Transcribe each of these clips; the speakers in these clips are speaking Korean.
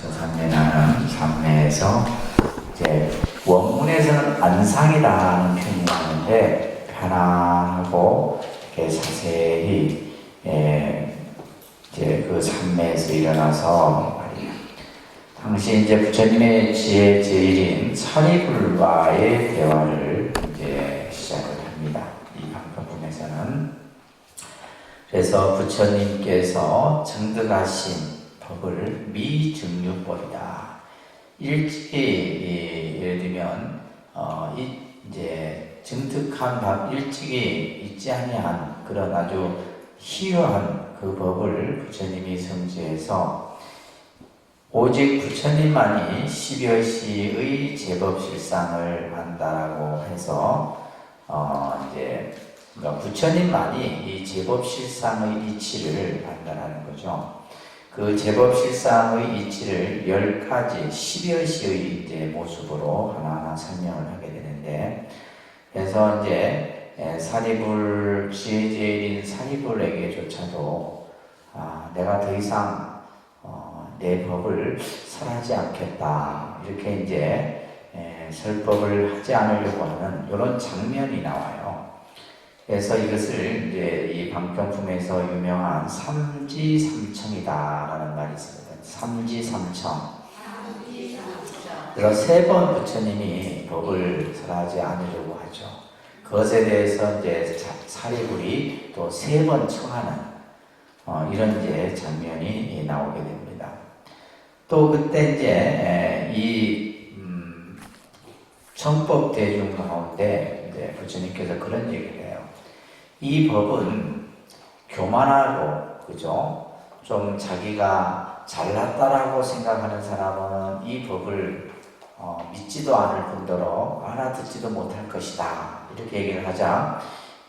저산매라는 산매에서 이제 원문에서는 안상이라는 표현이 나오는데 편안하고 이렇게 자세히 이제 그 산매에서 일어나서 말이야. 당시 이제 부처님의 지혜 제일인 사리불과의 대화를 이제 시작을 합니다. 이 방법문에서는. 그래서 부처님께서 증득하신 법을 미증류법이다. 일찍이 예를 들면 이제 증득한 법 일찍이 있지 아니한 그런 아주 희유한 그 법을 부처님이 성지해서 오직 부처님만이 10여시의 제법실상을 한다라고 해서 이제 그러니까 부처님만이 이 제법실상의 이치를 판단하는 거죠. 그 제법실상의 이치를 10가지 10여시의 이제 모습으로 하나하나 설명을 하게 되는데, 그래서 이제 사리불 지혜제일인 사리불에게조차도 내가 더 이상 내 법을 설하지 않겠다 이렇게 이제 설법을 하지 않으려고 하는 이런 장면이 나와요. 그래서 이것을 이제 이 방평품에서 유명한 삼지삼청이다라는 말이 있습니다. 삼지삼청. 그래서 3번 부처님이 법을 설하지 않으려고 하죠. 그것에 대해서 이제 사리불이 또 3번 청하는 이런 이제 장면이 나오게 됩니다. 또 그때 이제 이 청법 대중 가운데 이제 부처님께서 그런 얘기를 해요. 이 법은 교만하고, 그죠? 좀 자기가 잘났다라고 생각하는 사람은 이 법을 믿지도 않을 뿐더러 알아듣지도 못할 것이다. 이렇게 얘기를 하자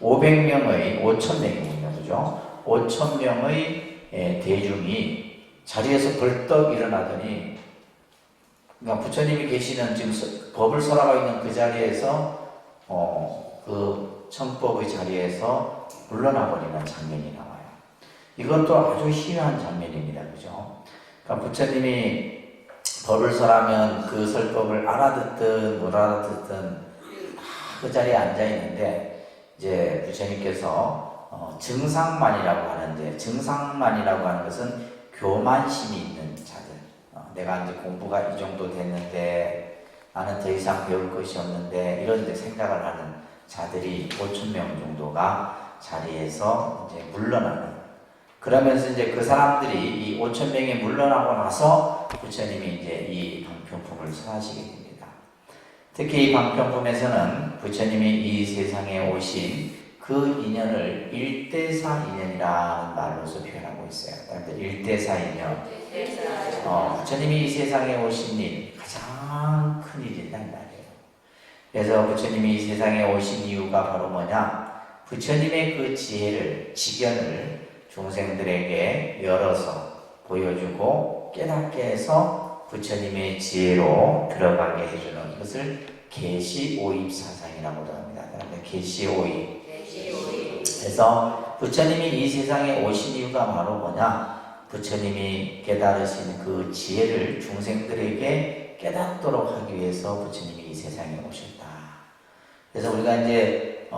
500명의, 5,000명이군요. 그죠? 5,000명의 대중이 자리에서 벌떡 일어나더니, 그러니까 부처님이 계시는 지금 법을 설하고 있는 그 자리에서 그 청법의 자리에서 물러나 버리는 장면이 나와요. 이것도 아주 희한한 장면입니다. 그죠? 그러니까 부처님이 법을 설하면 그 설법을 알아듣든 못 알아듣든 그 자리에 앉아 있는데, 이제 부처님께서 증상만이라고 하는데, 증상만이라고 하는 것은 교만심이 있는 자들. 내가 이제 공부가 이 정도 됐는데 나는 더 이상 배울 것이 없는데 이런 이제 생각을 하는 자들이 5,000명 정도가 자리에서 이제 물러나는. 그러면서 이제 그 사람들이 이 5,000명이 물러나고 나서 부처님이 이제 이 방평품을 설하시게 됩니다. 특히 이 방평품에서는 부처님이 이 세상에 오신 그 인연을 일대사 인연이라는 말로서 표현하고 있어요. 일대사 인연. 부처님이 이 세상에 오신 일, 가장 큰 일이란 말이에요. 그래서 부처님이 이 세상에 오신 이유가 바로 뭐냐? 부처님의 그 지혜를, 지견을 중생들에게 열어서 보여주고 깨닫게 해서 부처님의 지혜로 들어가게 해주는 것을 계시오입사상이라고도 합니다. 계시오입. 그래서 부처님이 이 세상에 오신 이유가 바로 뭐냐? 부처님이 깨달으신 그 지혜를 중생들에게 깨닫도록 하기 위해서 부처님이 이 세상에 오셨다. 그래서 우리가 이제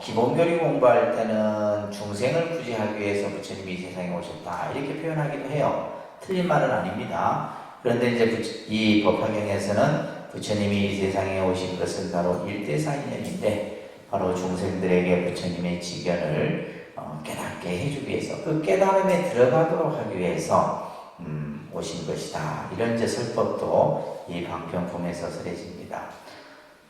기본교리 공부할 때는 중생을 구제하기 위해서 부처님이 이 세상에 오셨다 이렇게 표현하기도 해요. 틀린 말은 아닙니다. 그런데 이제 이 법화경에서는 부처님이 이 세상에 오신 것은 바로 일대사인연인데, 바로 중생들에게 부처님의 지견을 깨닫게 해주기 위해서, 그 깨달음에 들어가도록 하기 위해서 오신 것이다. 이런 이제 설법도 이 방평품에서 설해집니다.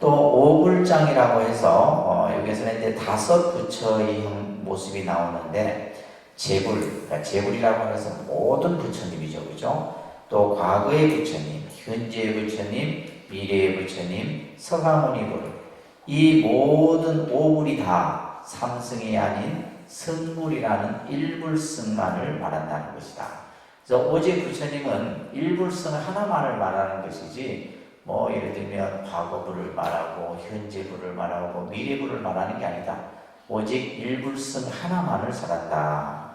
또 오불장이라고 해서 여기서는 이제 5 부처의 모습이 나오는데, 제불, 그러니까 제불이라고 하는 것은 모든 부처님이죠, 그죠? 또 과거의 부처님, 현재의 부처님, 미래의 부처님, 서가모니불, 이 모든 오불이 다 삼승이 아닌 승불이라는 일불승만을 말한다는 것이다. 그래서 오직 부처님은 일불승 하나만을 말하는 것이지, 뭐 예를 들면 과거불을 말하고 현재불을 말하고 미래불을 말하는 게 아니다. 오직 일불승 하나만을 설한다.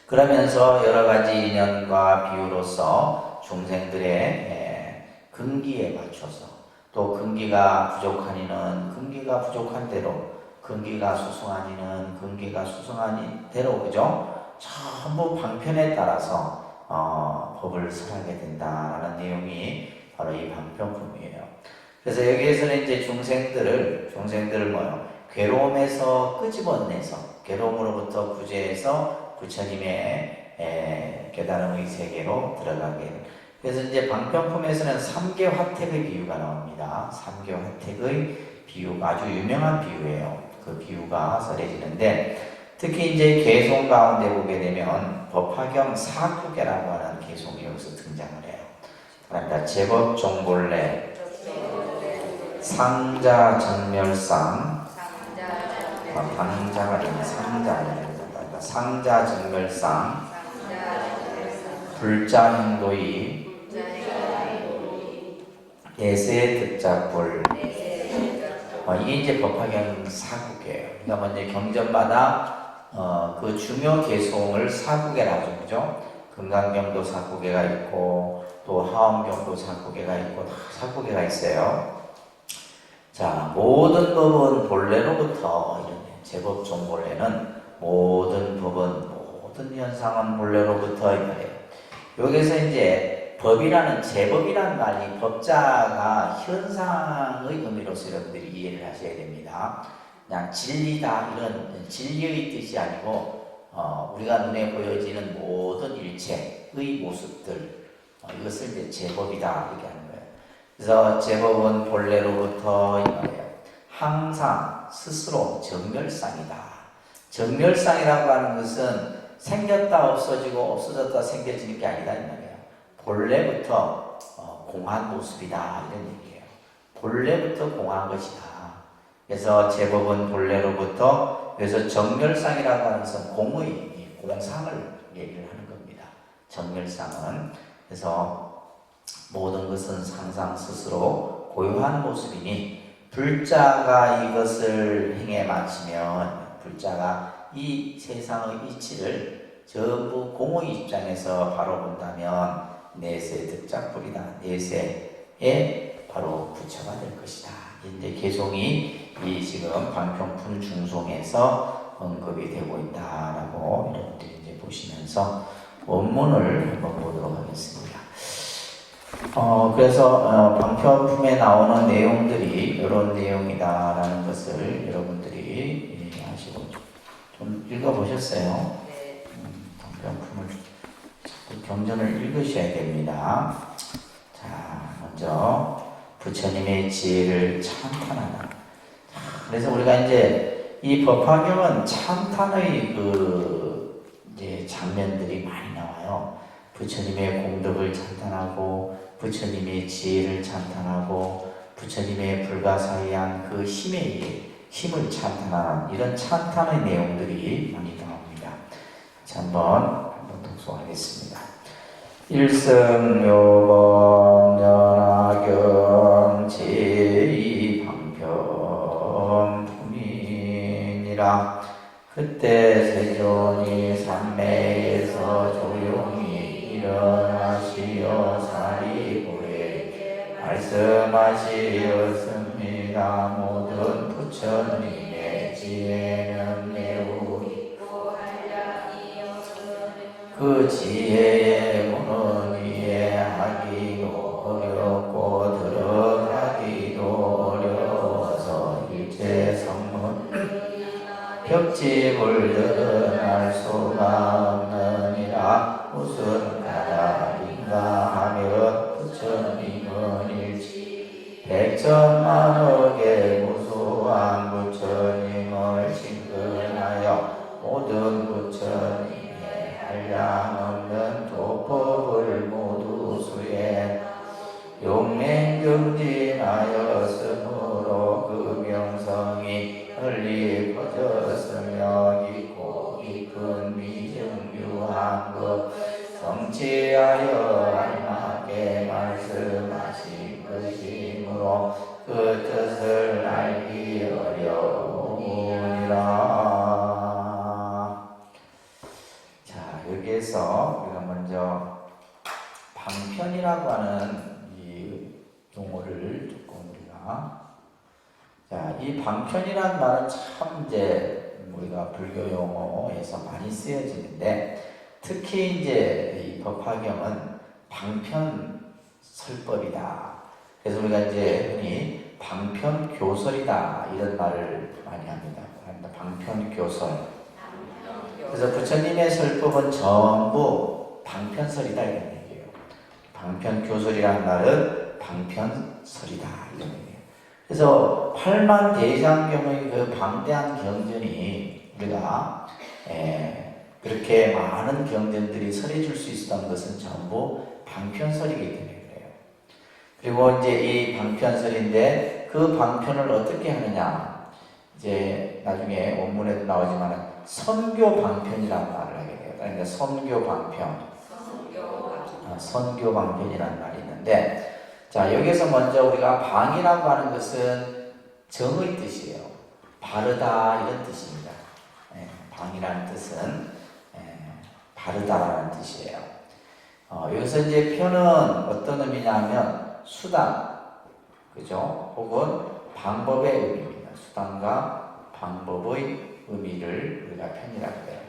그러면서 여러 가지 인연과 비유로서 중생들의 근기에 맞춰서 또 근기가 부족한 이는 근기가 부족한 대로, 근기가 수승한 이는 근기가 수승한 대로, 그죠? 전부 방편에 따라서 법을 설하게 된다라는 내용이 바로 이 방편품이에요. 그래서 여기에서는 이제 중생들을 뭐요? 괴로움에서 끄집어내서, 괴로움으로부터 구제해서 부처님의 깨달음의 세계로 들어가게. 그래서 이제 방편품에서는 삼계 화택의 비유가 나옵니다. 삼계 화택의 비유가 아주 유명한 비유예요. 그 비유가 설해지는데, 특히 이제 개송 가운데 보게 되면 법화경 사구계라고 하는 개송이 여기서 등장을 해요. 그러니까 제법 종본래, 상자 전멸상, 방자가 되는 상자 전멸상, 불자 행도이, 예세 득작불. 이게 이제 법화경 사국이에요. 그러니까 먼저 경전마다 그 중요 개송을 사국에라고 하죠. 그죠? 금강경도 사국에가 있고 또 하엄경도 사국에가 있고 다 사국에가 있어요. 자, 모든 법은 본래로부터, 이런 제법 종본래는 모든 법은, 모든 현상은 본래로부터 이 말이에요. 여기서 이제 법이라는, 제법이라는 말이 법자가 현상의 의미로서 여러분들이 이해를 하셔야 됩니다. 그냥 진리다, 이런 진리의 뜻이 아니고 우리가 눈에 보여지는 모든 일체의 모습들, 이것을 이제 제법이다 이렇게 하는 거예요. 그래서 제법은 본래로부터 이 말이에요. 항상 스스로 정멸상이다. 정멸상이라고 하는 것은 생겼다 없어지고 없어졌다 생겨지는 게 아니다 이 말이에요. 본래부터 공한 모습이다 이런 얘기예요. 본래부터 공한 것이다. 그래서 제법은 본래로부터, 그래서 정멸상이라고 하는 것은 공의, 공상을 얘기를 하는 겁니다. 정멸상은. 그래서 모든 것은 항상 스스로 고유한 모습이니 불자가 이것을 행해 마치면, 불자가 이 세상의 이치를 전부 공의 입장에서 바로 본다면 내세 득작불이다. 내세에 바로 부처가 될 것이다. 이제 개송이 이 지금 방편품 중송에서 언급이 되고 있다라고 여러분들이 이제 보시면서 원문을 한번 보도록 하겠습니다. 그래서 방편품에 나오는 내용들이 이런 내용이다라는 것을 여러분들이 아시고 좀 읽어보셨어요? 네. 방편품을 자꾸 경전을 읽으셔야 됩니다. 자, 먼저 부처님의 지혜를 찬탄하다. 그래서 우리가 이제 이 법화경은 찬탄의 이제 장면들이 많이 나와요. 부처님의 공덕을 찬탄하고, 부처님의 지혜를 찬탄하고, 부처님의 불가사의한 그 힘을 찬탄하는 이런 찬탄의 내용들이 많이 나옵니다. 자, 한번 독송하겠습니다. 일성묘범 전하경 제2방편품이니라. 그때 세존이 삼매에서 조용히 일어나시어 사리고에 말씀하시었습니다. 모든 부처님의 지혜는 매우 그 지혜의 문은 이해하기도 어렵고 들어가기도 어려워서 일체 성문 벽집을 드러날 수가 없느니라. 무슨 까닭인가 하면 부처님은 일치 백천만억의 무수한 부처님을 친근하여 모든 부처님 한량없는 도법을 모두 수행 용맹경진하였으므로 그 명성이 널리 퍼졌으며 깊고 깊은 미증유한 것 성취하여 알맞게 말씀하신 것이므로 그 뜻을 알기 어려우니라. 방편이라고 하는 이 용어를 조금 이 방편이라는 말은 참 이제 우리가 불교 용어에서 많이 쓰여지는데 특히 이제 이 법화경은 방편설법이다. 그래서 우리가 이제 흔히 방편교설이다 이런 말을 많이 합니다. 방편교설. 그래서 부처님의 설법은 전부 방편설이다 이런 얘기예요. 방편교설이라는 말은 방편설이다 이런 얘기예요. 그래서 팔만대장경의 그 방대한 경전이 우리가 그렇게 많은 경전들이 설해줄 수 있었던 것은 전부 방편설이기 때문에 그래요. 그리고 이제 이 방편설인데 그 방편을 어떻게 하느냐, 이제 나중에 원문에도 나오지만 선교 방편이라는 말을 하게 돼요. 그러니까 선교 방편, 선교 방편이라는 말이 있는데, 자, 여기서 먼저 우리가 방이라고 하는 것은 정의 뜻이에요. 바르다 이런 뜻입니다. 방이라는 뜻은 바르다라는 뜻이에요. 여기서 이제 표는 어떤 의미냐면 수단, 그죠? 혹은 방법의 의미입니다. 수단과 방법의 의미를 우리가 편이라고 해요.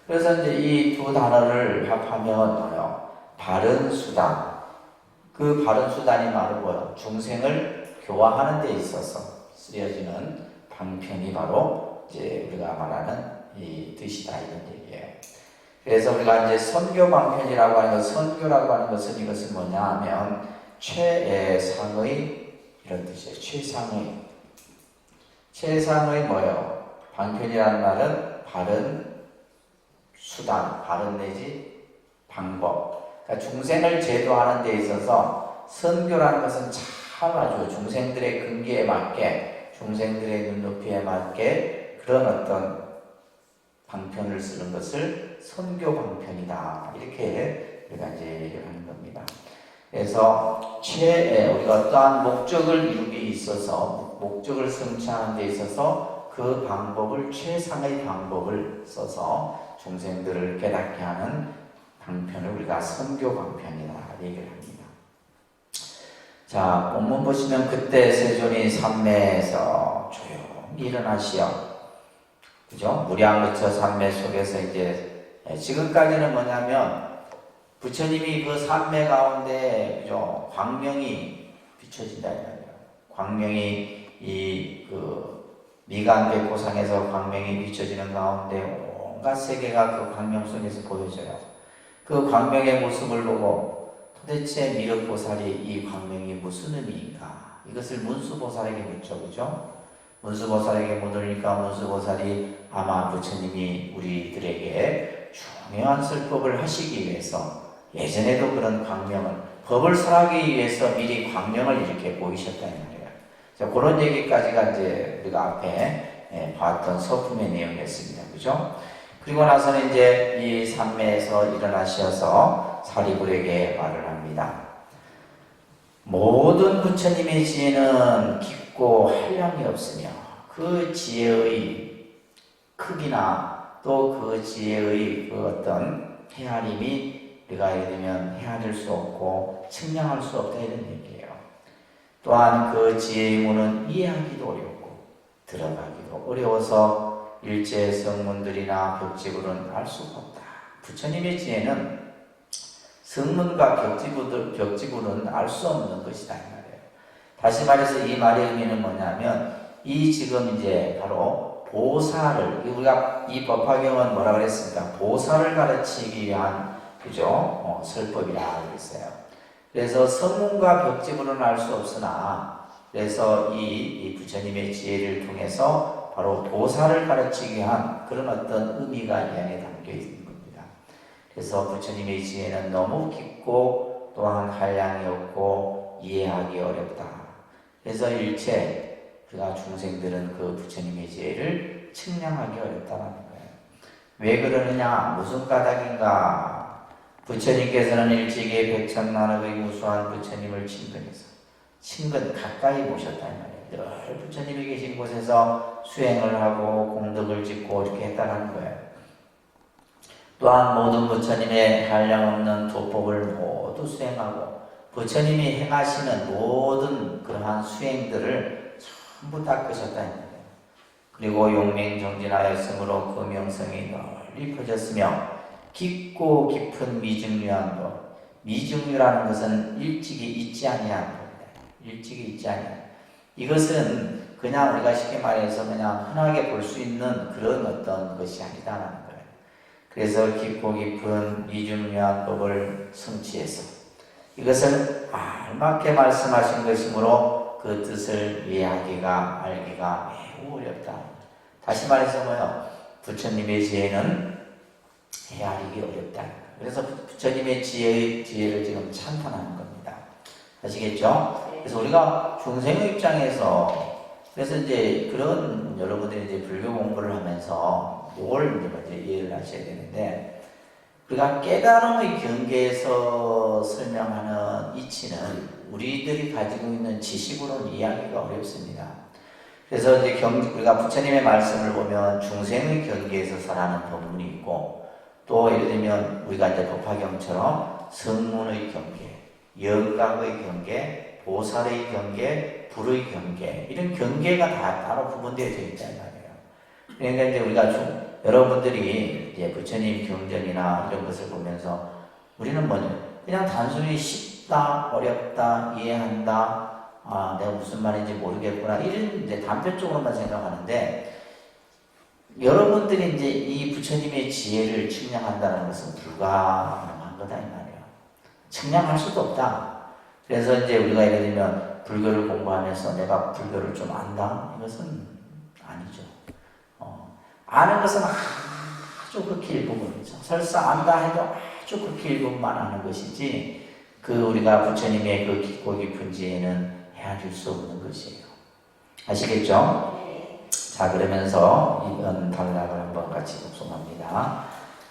그래서 이제 이 두 단어를 합하면 뭐요? 바른 수단. 그 바른 수단이 바로 뭐요? 중생을 교화하는 데 있어서 쓰여지는 방편이 바로 이제 우리가 말하는 이 뜻이다 이런 얘기예요. 그래서 우리가 이제 선교 방편이라고 하는 것, 선교라고 하는 것은 이것은 뭐냐 하면 최상의 이런 뜻이에요. 최상의 뭐예요? 방편이라는 말은 바른 수단, 바른 내지 방법. 그러니까 중생을 제도하는 데 있어서 선교라는 것은 참 아주 중생들의 근기에 맞게, 중생들의 눈높이에 맞게 그런 어떤 방편을 쓰는 것을 선교 방편이다. 이렇게 우리가 이제 얘기를 하는 겁니다. 그래서 우리가 어떠한 목적을 이루기 있어서, 목적을 성취하는 데 있어서 그 방법을, 최상의 방법을 써서 중생들을 깨닫게 하는 방편을 우리가 선교 방편이다 얘기를 합니다. 자, 본문 보시면 그때 세존이 삼매에서 조용히 일어나시어, 그죠? 무량의처 삼매 속에서 이제 지금까지는 뭐냐면 부처님이 그 삼매 가운데, 그죠? 광명이 비춰진다 이거예요. 광명이 미간백고상에서 광명이 비춰지는 가운데 온갖 세계가 그 광명 속에서 보여져요. 그 광명의 모습을 보고 도대체 미륵보살이 이 광명이 무슨 의미인가? 이것을 문수보살에게 묻죠, 그죠? 문수보살에게 묻으니까 문수보살이 아마 부처님이 우리들에게 중요한 설법을 하시기 위해서 예전에도 그런 광명을, 법을 설하기 위해서 미리 광명을 이렇게 보이셨다는 말이에요. 자, 그런 얘기까지가 이제 우리가 앞에 봤던 서품의 내용이었습니다, 그죠? 그리고 나서는 이제 이 삼매에서 일어나셔서 사리불에게 말을 합니다. 모든 부처님의 지혜는 깊고 한량이 없으며 그 지혜의 크기나 또 그 지혜의 그 어떤 헤아림이 우리가 예를 들면 헤아릴 수 없고 측량할 수 없다 이런 얘기예요. 또한 그 지혜의 문은 이해하기도 어렵고 들어가기도 어려워서 일체 성문들이나 벽지부는 알 수가 없다. 부처님의 지혜는 성문과 벽지부는 알 수 없는 것이다 이 말이에요. 다시 말해서 이 말의 의미는 뭐냐면 이 지금 이제 바로 보살을, 우리가 이 법화경은 뭐라 그랬습니까? 보살을 가르치기 위한, 그죠? 설법이라 그랬어요. 그래서 성문과 벽지부는 알 수 없으나 그래서 이 부처님의 지혜를 통해서 바로 보살을 가르치기 위한 그런 어떤 의미가 이 안에 담겨 있는 겁니다. 그래서 부처님의 지혜는 너무 깊고 또한 한량이 없고 이해하기 어렵다. 그래서 일체 우리가 중생들은 그 부처님의 지혜를 측량하기 어렵다는 거예요. 왜 그러느냐? 무슨 까닭인가? 부처님께서는 일찍이 백천만억의 무수한 부처님을 친근 가까이 모셨다 이 말이에요. 늘 부처님이 계신 곳에서 수행을 하고 공덕을 짓고 이렇게 했다는 거예요. 또한 모든 부처님의 한량없는 도법을 모두 수행하고 부처님이 행하시는 모든 그러한 수행들을 전부 닦으셨다는 거예요. 그리고 용맹정진하였으므로 그 명성이 널리 퍼졌으며 깊고 깊은 미증유한 법. 미증유라는 것은 일찍이 있지 아니한 법이다. 일찍이 있지 아니한. 이것은 그냥 우리가 쉽게 말해서 그냥 흔하게 볼 수 있는 그런 어떤 것이 아니다라는 거예요. 그래서 깊고 깊은 미증유한 법을 성취해서 이것을 알맞게 말씀하신 것이므로 그 뜻을 이해하기가 알기가 매우 어렵다. 다시 말해서 뭐요? 부처님의 지혜는 헤아리기 어렵다. 그래서 부처님의 지혜를 지금 찬탄하는 겁니다. 아시겠죠? 그래서 우리가 중생의 입장에서 그래서 이제 그런 여러분들이 이제 불교 공부를 하면서 이걸 이제 먼저 이해를 하셔야 되는데 우리가 깨달음의 경계에서 설명하는 이치는 우리들이 가지고 있는 지식으로는 이해하기가 어렵습니다. 그래서 이제 우리가 부처님의 말씀을 보면 중생의 경계에서 설하는 법문이 있고 또 예를 들면 우리가 이제 법화경처럼 성문의 경계, 영각의 경계, 보살의 경계, 불의 경계 이런 경계가 다 따로 구분되어져 있단 말이에요. 그러니까 이제 우리가 여러분들이 이제 부처님 경전이나 이런 것을 보면서 우리는 뭐냐? 그냥 단순히 쉽다, 어렵다, 이해한다, 내가 무슨 말인지 모르겠구나 이런 이제 단편적으로만 생각하는데 여러분들이 이제 이 부처님의 지혜를 측량한다는 것은 불가능한 거다 이 말이에요. 측량할 수도 없다. 그래서 이제 우리가 예를 들면 불교를 공부하면서 내가 불교를 좀 안다? 이것은 아니죠. 아는 것은 아주 극히 일부분이죠. 설사 안다 해도 아주 극히 일부분만 아는 것이지 그 우리가 부처님의 그 깊고 깊은 지혜는 헤아릴 수 없는 것이에요. 아시겠죠? 자, 그러면서 이번 단락을 한번 같이 독송합니다.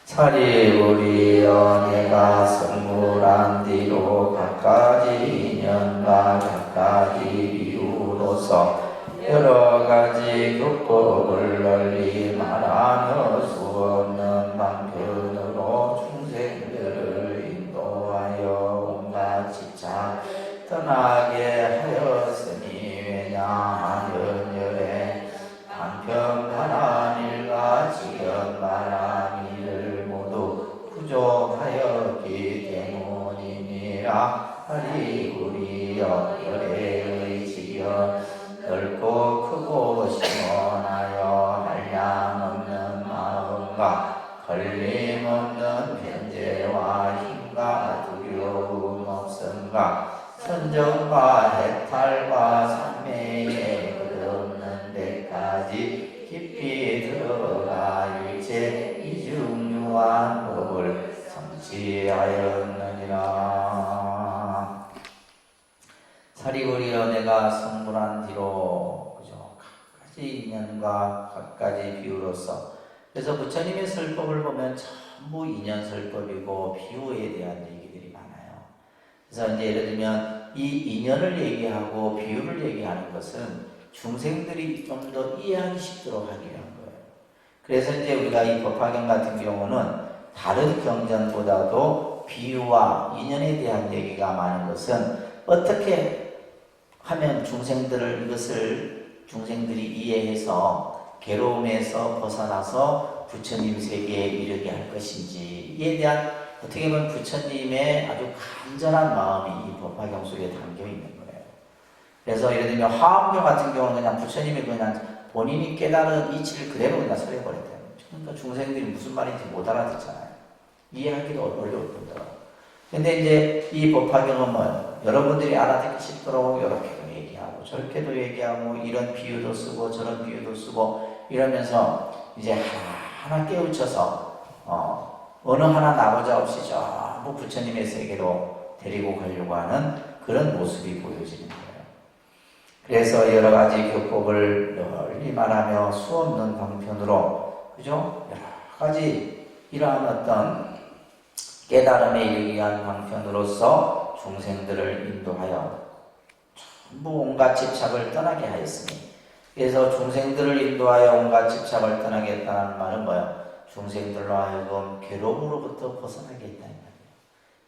사리우리여 내가 성불한 뒤로 각가지 인연과 각가지 비유로서 여러 가지 교법을 널리 말하며 수없는 방편으로 중생들을 인도하여 온갖 지착 떠나게 하였으니 왜냐 연열에 한편만한 일과 지연만한 일을 모두 부족하였기 때문이니라. 하리구리여 열애의 지연 넓고 크고 심원하여 한량없는 마음과 걸림없는 편재와 힘과 두려움 없음과 선정과 해탈과 삼매의 끝없는 데까지 깊이 들어가 일체 이중유한 법을 성취하였느니라. 사리구리여 내가 성불한 뒤로 그죠? 각가지 인연과 각가지 비유로서 그래서 부처님의 설법을 보면 전부 인연 설법이고 비유에 대한 얘기들이 많아요. 그래서 이제 예를 들면 이 인연을 얘기하고 비유를 얘기하는 것은 중생들이 좀 더 이해하기 쉽도록 하기 위한 거예요. 그래서 이제 우리가 이 법화경 같은 경우는 다른 경전보다도 비유와 인연에 대한 얘기가 많은 것은 어떻게 하면 이것을 중생들이 이해해서 괴로움에서 벗어나서 부처님 세계에 이르게 할 것인지에 대한 어떻게 보면 부처님의 아주 간절한 마음이 이 법화경 속에 담겨 있는 거예요. 그래서 예를 들면 화엄경 같은 경우는 그냥 부처님이 그냥 본인이 깨달은 이치를 그대로 그냥 설해버렸대요. 그러니까 중생들이 무슨 말인지 못 알아듣잖아요. 이해하기도 어려울 뿐더러. 근데 이제 이 법화경은 뭐예요? 여러분들이 알아듣기 쉽도록 이렇게도 얘기하고 저렇게도 얘기하고 이런 비유도 쓰고 저런 비유도 쓰고 이러면서 이제 하나하나 깨우쳐서 어느 하나 나머지 없이 전부 부처님의 세계로 데리고 가려고 하는 그런 모습이 보여지는 거예요. 그래서 여러 가지 교법을 널리 말하며 수없는 방편으로 그죠? 여러 가지 이러한 어떤 깨달음에 이르기 위한 방편으로서 중생들을 인도하여 전부 온갖 집착을 떠나게 하였으니 그래서 중생들을 인도하여 온갖 집착을 떠나게 했다는 말은 뭐예요? 중생들로 하여금 괴로움으로부터 벗어나게 했다.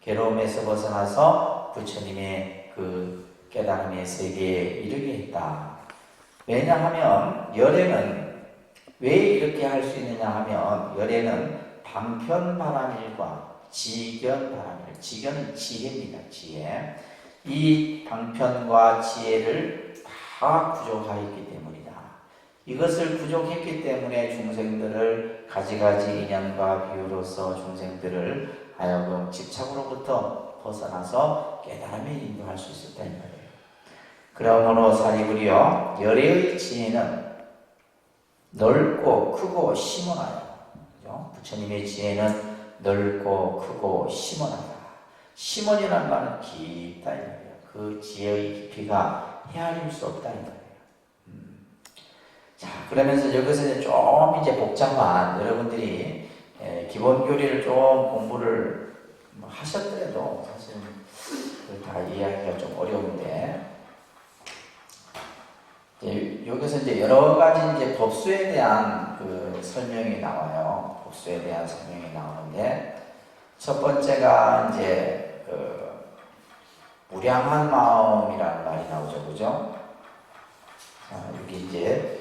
괴로움에서 벗어나서 부처님의 그 깨달음의 세계에 이르게 했다. 왜냐하면 열애는 왜 이렇게 할 수 있느냐 하면 열애는 방편바람일과 지견바람일, 지견은 지혜입니다. 지혜. 이 방편과 지혜를 다 부족하였기 때문이다. 이것을 부족했기 때문에 중생들을 가지가지 인연과 비유로서 중생들을 하여금 집착으로부터 벗어나서 깨달음에 인도할 수 있었다는 거예요. 그러므로 사리부리여 열애의 지혜는 넓고 크고 심원하여, 부처님의 지혜는 넓고 크고 심원하다. 심원이라는 말은 깊다 이 말이에요. 그 지혜의 깊이가 헤아릴 수 없다 이 말이에요. 자, 그러면서 여기서 이제 복잡한 여러분들이 기본 교리를 좀 공부를 하셨더라도 사실 다 이해하기가 좀 어려운데, 여기서 이제 여러 가지 이제 법수에 대한 그 설명이 나와요. 법수에 대한 설명이 나오는데, 첫 번째가 이제 그 무량한 마음이라는 말이 나오죠, 그죠? 자, 여기 이제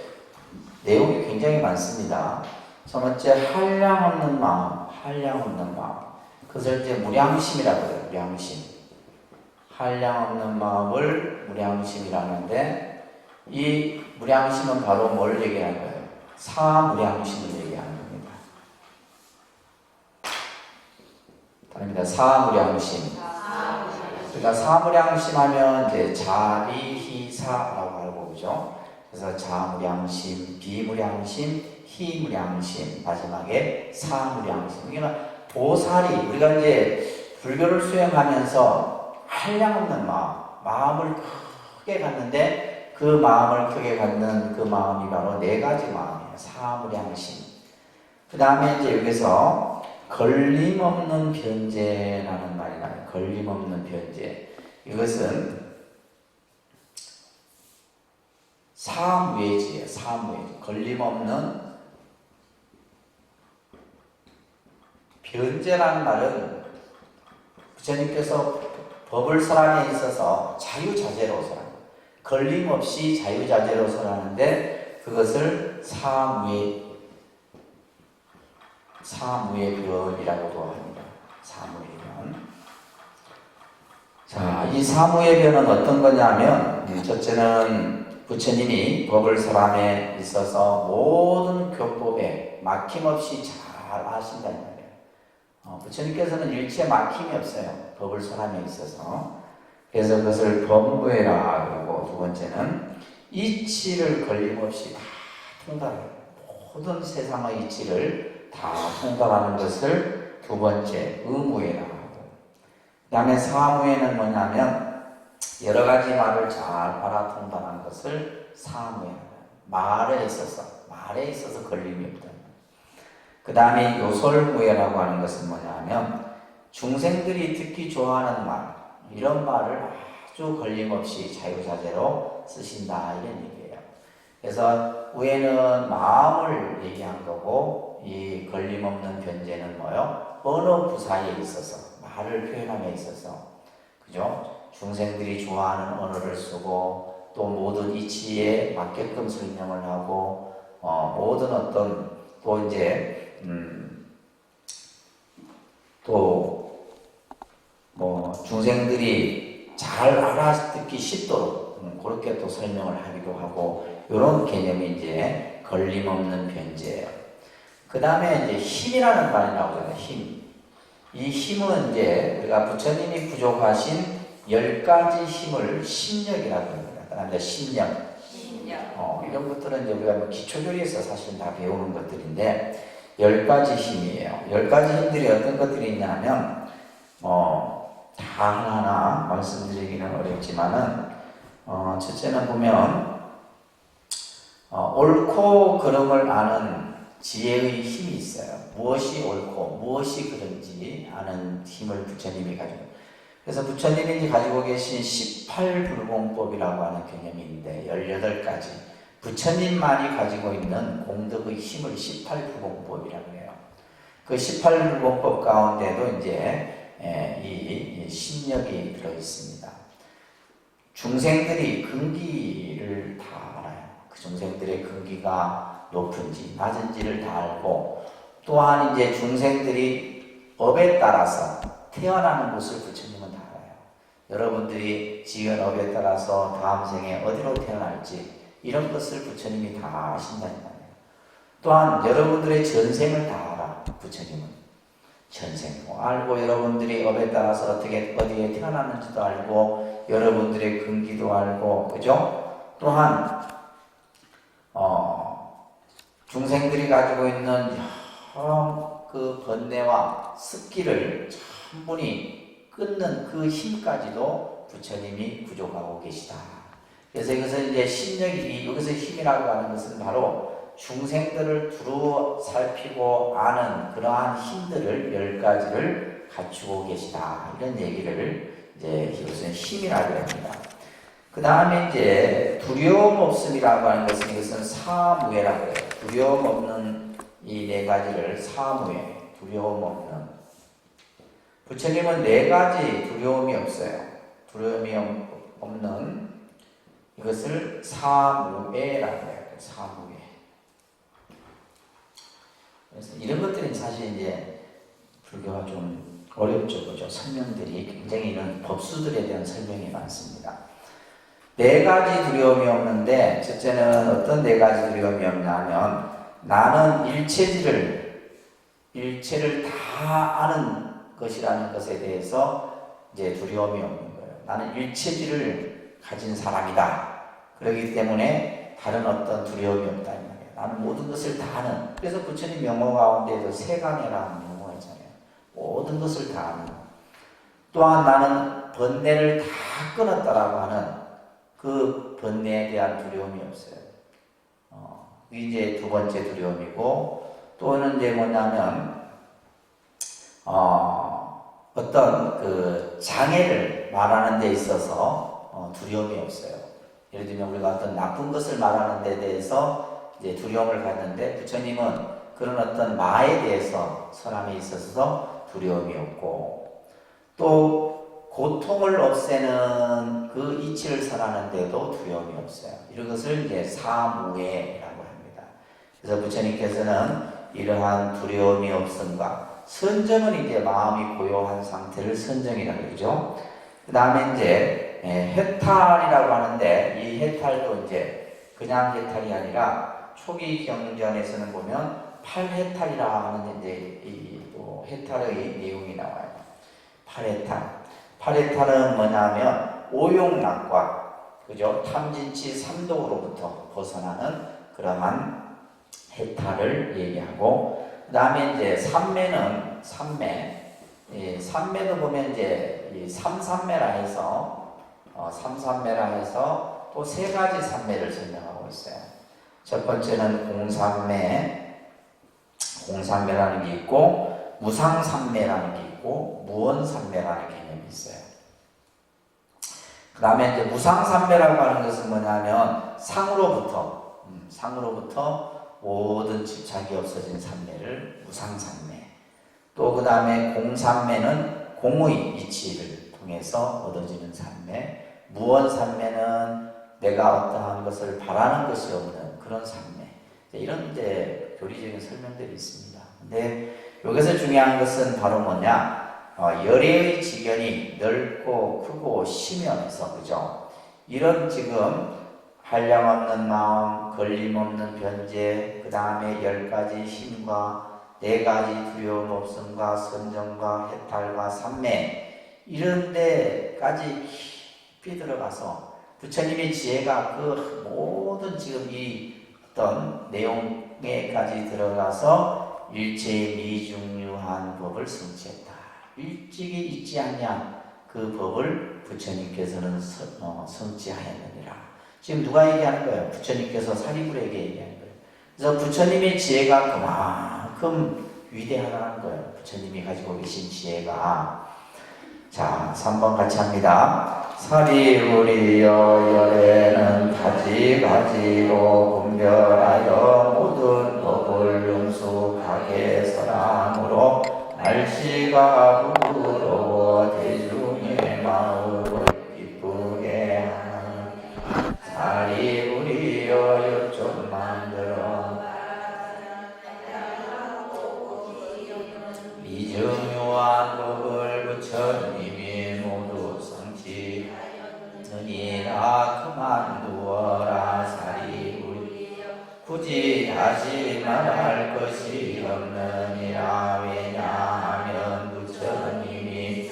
내용이 굉장히 많습니다. 첫 번째 한량 없는 마음, 한량 없는 마음. 그것을 이제 무량심이라고 해요. 무량심. 한량 없는 마음을 무량심이라는데, 이 무량심은 바로 뭘 얘기하는 거예요? 사무량심을 얘기하는 겁니다. 아닙니다. 사무량심. 그러니까 사무량심 하면 이제 자비희사라고 알고 그죠? 그래서 자무량심, 비무량심, 희무량심, 마지막에 사무량심. 그러니까 보살이 우리가 이제 불교를 수행하면서 한량 없는 마음을 크게 갖는데, 그 마음을 크게 갖는 그 마음이 바로 네 가지 마음이에요. 사무량심. 그 다음에 이제 여기서 걸림없는 변제라는 말이 나와요. 걸림없는 변제. 이것은 사무예지예요. 사무예지. 걸림없는 변제라는 말은 부처님께서 법을 설함에 있어서 자유자재로 설합니다. 걸림없이 자유자재로 설하는데 그것을 사무의 변이라고도 합니다. 사무의 변. 자, 이 사무의 변은 어떤 거냐면, 첫째는 부처님이 법을 설함에 있어서 모든 교법에 막힘없이 잘 하신다는 거예요. 부처님께서는 일체 막힘이 없어요. 법을 설함에 있어서. 그래서 그것을 법무회라 그러고, 두 번째는 이치를 걸림없이 다 통달해요. 모든 세상의 이치를 다 통달하는 것을 두 번째 의무회라 하고, 그 다음에 사무회는 뭐냐면 여러 가지 말을 잘 알아 통달하는 것을 사무회라. 말에 있어서 걸림이 없다. 그 다음에 요설무회라고 하는 것은 뭐냐면 중생들이 듣기 좋아하는 말, 이런 말을 아주 걸림없이 자유자재로 쓰신다 이런 얘기예요. 그래서 우에는 마음을 얘기한 거고, 이 걸림없는 변제는 뭐요? 언어 부사에 있어서, 말을 표현함에 있어서, 그죠? 중생들이 좋아하는 언어를 쓰고, 또 모든 이치에 맞게끔 설명을 하고, 모든 어떤 또 이제 중생들이 잘 알아듣기 쉽도록 그렇게 또 설명을 하기도 하고, 이런 개념이 이제 걸림없는 변제예요. 그 다음에 이제 힘이라는 말이 나오잖아요. 힘. 이 힘은 이제 우리가 부처님이 부족하신 10가지 힘을 심력이라고 합니다. 그 다음에 심력. 이런 것들은 이제 우리가 기초교리에서 사실 다 배우는 것들인데, 10가지 힘이에요. 10가지 힘들이 어떤 것들이 있냐면, 다 하나하나 말씀드리기는 어렵지만은, 첫째는 보면, 옳고 그름을 아는 지혜의 힘이 있어요. 무엇이 옳고 무엇이 그른지 아는 힘을 부처님이 가지고, 그래서 부처님이 가지고 계신 18불공법이라고 하는 개념이 있는데 18가지 부처님만이 가지고 있는 공덕의 힘을 18불공법이라고 해요. 그 18불법법 가운데도 이제 이 신력이 들어 있습니다. 중생들이 근기를 다 알아요. 그 중생들의 근기가 높은지 낮은지를 다 알고, 또한 이제 중생들이 업에 따라서 태어나는 곳을 부처님은 다 알아요. 여러분들이 지은 업에 따라서 다음 생에 어디로 태어날지 이런 것을 부처님이 다 아신다는 말이에요. 또한 여러분들의 전생을 다 알아. 부처님은 전생도 알고, 여러분들이 업에 따라서 어디에 태어났는지도 알고, 여러분들의 근기도 알고, 그죠? 또한 중생들이 가지고 있는 여러 그 번뇌와 습기를 충분히 끊는 그 힘까지도 부처님이 구족하고 계시다. 그래서 이것은 이제 신력이, 여기서 힘이라고 하는 것은 바로 중생들을 두루 살피고 아는 그러한 힘들을 10가지를 갖추고 계시다. 이런 얘기를 이제 이것은 힘이라고 합니다. 그 다음에 이제 두려움 없음이라고 하는 것은, 이것은 사무예라고 해요. 두려움 없는 이 4가지를 사무예, 두려움 없는. 부처님은 4가지 두려움이 없어요. 두려움이 없는 이것을 사무예라고 해요. 사무예. 그래서 이런 것들은 사실 이제 불교가 좀 어렵죠, 그죠? 설명들이 굉장히 이런 법수들에 대한 설명이 많습니다. 4가지 두려움이 없는데, 첫째는 어떤 4가지 두려움이 없냐면, 나는 일체를 다 아는 것이라는 것에 대해서 이제 두려움이 없는 거예요. 나는 일체지를 가진 사람이다. 그렇기 때문에 다른 어떤 두려움이 없다. 나는 모든 것을 다 아는. 그래서 부처님 명호 가운데에도 세간이라는 명호가 있잖아요. 모든 것을 다 아는. 또한 나는 번뇌를 다 끊었다라고 하는 그 번뇌에 대한 두려움이 없어요. 이게 이제 2번째 두려움이고, 또는 이제 뭐냐면 어떤 그 장애를 말하는 데 있어서 두려움이 없어요. 예를 들면 우리가 어떤 나쁜 것을 말하는 데 대해서 이제 두려움을 갖는데, 부처님은 그런 어떤 마에 대해서 선함에 있어서 두려움이 없고, 또 고통을 없애는 그 이치를 선하는데도 두려움이 없어요. 이런 것을 이제 사무예라고 합니다. 그래서 부처님께서는 이러한 두려움이 없음과 선정은 이제 마음이 고요한 상태를 선정이라고 그러죠. 그 다음에 이제 해탈이라고 하는데, 이 해탈도 이제 그냥 해탈이 아니라 초기 경전에서는 보면 8해탈이라 하는 이제 또 해탈의 내용이 나와요. 8해탈. 8해탈은 뭐냐면 오용락과, 그죠? 탐진치 3독으로부터 벗어나는 그러한 해탈을 얘기하고, 그 다음에 이제 삼매는 삼매도 보면 이제 이 삼삼매라 해서 삼삼매라 해서 또 3가지 삼매를 설명하고 있어요. 첫 번째는 공삼매라는 게 있고, 무상삼매라는 게 있고, 무언삼매라는 개념이 있어요. 그 다음에 이제 무상삼매라고 하는 것은 뭐냐면 상으로부터 모든 집착이 없어진 삼매를 무상삼매. 또 그 다음에 공삼매는 공의 이치를 통해서 얻어지는 삼매. 무언삼매는 내가 어떠한 것을 바라는 것이 없는 그런 삼매. 이런 이제 교리적인 설명들이 있습니다. 근데 여기서 중요한 것은 바로 뭐냐? 열애의 지견이 넓고 크고 심연해서, 그죠? 이런 지금 한량없는 마음, 걸림없는 변제, 그 다음에 10가지 힘과 4가지 두려움 없음과 선정과 해탈과 삼매, 이런 데까지 깊이 들어가서 부처님의 지혜가 그 모든 지금 이 어떤 내용에까지 들어가서 일체의 미중유한 법을 성취했다. 일찍이 있지 않냐 그 법을 부처님께서는 성취하였느니라. 지금 누가 얘기하는 거예요? 부처님께서 사리불에게 얘기하는 거예요. 그래서 부처님의 지혜가 그만큼 위대하다는 거예요. 부처님이 가지고 계신 지혜가. 자, 3번 같이 합니다. 사리불이여 열애는 가지가지로 분별하여 모든 법을 용수하게 수하게 설함으로 날씨가 부러워 대중의 마음을 기쁘게 하는 사리 부리여 요좀 만들어 미증요한 법을 부처님이 모두 성취하였느니라. 그만두어라 사리 부리여 굳이 다시 말할 것이 없느니라. 왜냐하면 부처님이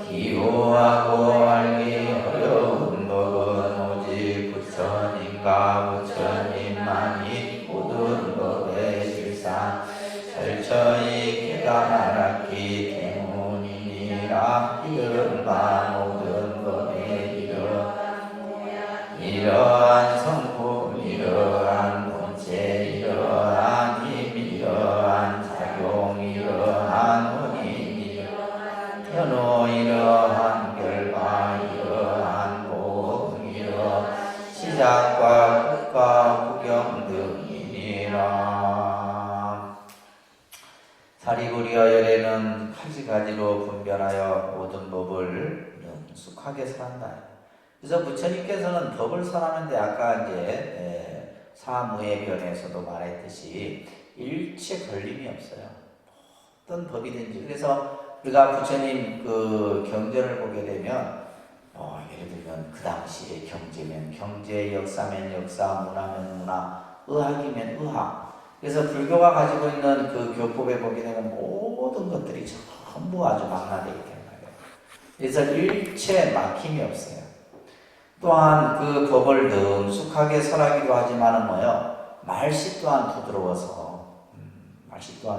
기호하고 알기 어려운 법은 오직 부처님과 부처님만이 모든 법의 실상 철저히 깨달았기 때문이니라. 이른바 모든 법의 이러한 성품, 이러한 본체, 이러한 힘, 이러한 작용, 이러한 원인, 현호, 이러한 결과, 이러한 보험, 이러한 시작과 끝과 구경 등이니라. 사리부리어 열애는 가지가지로 분별하여 모든 법을 능숙하게 설한다. 그래서 부처님께서는 법을 설하는데 아까 이제 사무의 변에서도 말했듯이 일체 걸림이 없어요. 어떤 법이든지. 그래서 우리가 부처님 그 경전을 보게 되면 예를 들면 그 당시의 경제면 경제, 역사면 역사, 문화면 문화, 의학이면 의학. 그래서 불교가 가지고 있는 그 교법에 보게 되면 모든 것들이 전부 아주 망라되기 때문에 그래서 일체 막힘이 없어요. 또한 그 법을 능숙하게 설하기도 하지만은 말씨 또한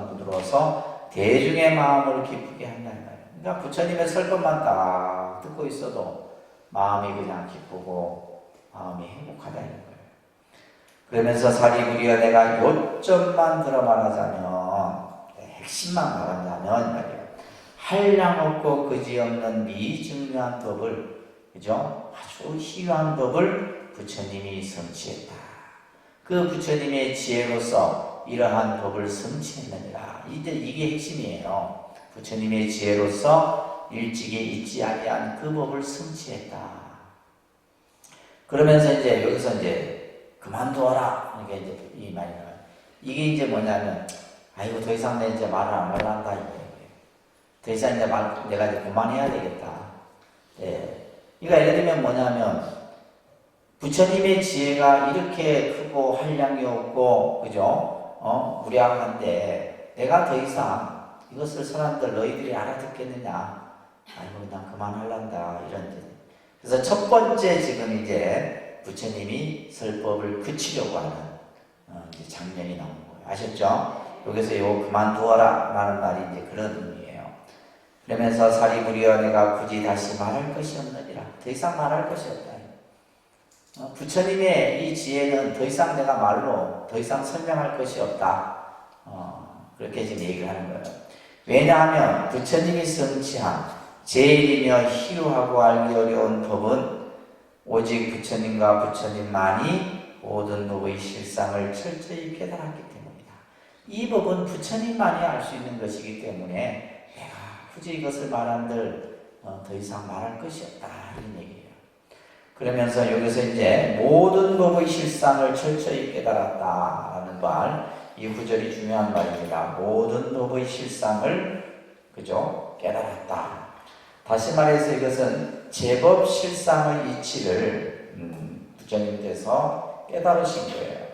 부드러워서 대중의 마음을 기쁘게 한다는 거예요. 그러니까 부처님의 설법만 딱 듣고 있어도 마음이 그냥 기쁘고 마음이 행복하다는 거예요. 그러면서 사리부리여 내가 요점만 들어 말하자면 핵심만 말하자면 말이에요. 한량 없고 그지없는 미증묘한 법을 그죠? 아주 희귀한 법을 부처님이 성취했다. 그 부처님의 지혜로서 이러한 법을 성취했느니라. 이게 핵심이에요. 부처님의 지혜로서 일찍이 있지 아니한 그 법을 성취했다. 그러면서 이제 여기서 이제 그만두어라. 이게 이제 이 말이 나와요. 이게 이제 뭐냐면, 아이고 더 이상 내 이제 말을 안 할란다. 더 이상 이제 내가 이제 그만해야 되겠다. 예. 그러니까 예를 들면 뭐냐면 부처님의 지혜가 이렇게 크고 한량이 없고 그죠? 무량한데 내가 더 이상 이것을 사람들 너희들이 알아듣겠느냐? 아이고 난 그만할란다 이런. 그래서 첫 번째 지금 이제 부처님이 설법을 그치려고 하는 이제 장면이 나오는 거예요. 아셨죠? 여기서 요 그만두어라 라는 말이 이제 그런 의미예요. 그러면서 사리부리여 내가 굳이 다시 말할 것이 없느니라. 더 이상 말할 것이 없다. 부처님의 이 지혜는 더 이상 내가 말로 더 이상 설명할 것이 없다. 그렇게 지금 얘기를 하는 거예요. 왜냐하면 부처님이 성취한 제일이며 희유하고 알기 어려운 법은 오직 부처님과 부처님만이 모든 법의 실상을 철저히 깨달았기 때문이다. 이 법은 부처님만이 알 수 있는 것이기 때문에 내가 굳이 이것을 말한들 더 이상 말할 것이 없다 이런 얘기예요. 그러면서 여기서 이제 모든 법의 실상을 철저히 깨달았다라는 말, 이 구절이 중요한 말입니다. 모든 법의 실상을 그죠? 깨달았다. 다시 말해서 이것은 제법 실상의 이치를 부처님께서 깨달으신 거예요.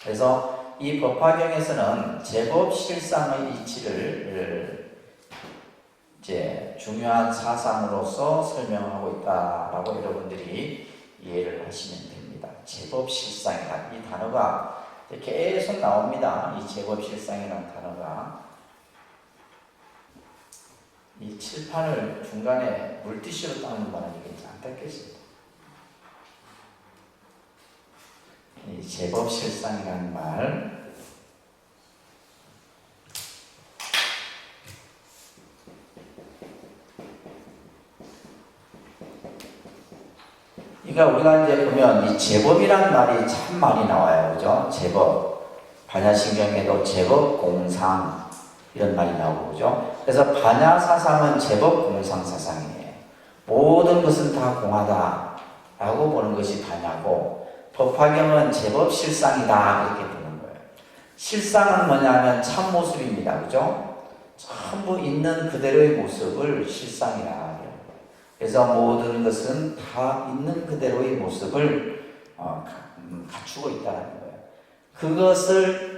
그래서 이 법화경에서는 제법 실상의 이치를 이제 중요한 사상으로서 설명하고 있다라고 여러분들이 이해를 하시면 됩니다. 제법 실상이라는 이 단어가 계속 나옵니다. 이 제법 실상이라는 단어가 이 칠판을 중간에 물티슈로 닦는 바람에 이게 안 닦였습니다. 이 제법 실상이라는 말, 그러니까 우리가 이제 보면 이 제법이라는 말이 참 많이 나와요. 그죠? 제법. 반야신경에도 제법 공상 이런 말이 나오고 그죠? 그래서 반야 사상은 제법 공상 사상이에요. 모든 것은 다 공하다라고 보는 것이 반야고 법화경은 제법 실상이다 이렇게 보는 거예요. 실상은 뭐냐면 참 모습입니다. 그죠? 전부 있는 그대로의 모습을 실상이라 해요. 그래서 모든 것은 다 있는 그대로의 모습을 갖추고 있다는 거예요. 그것을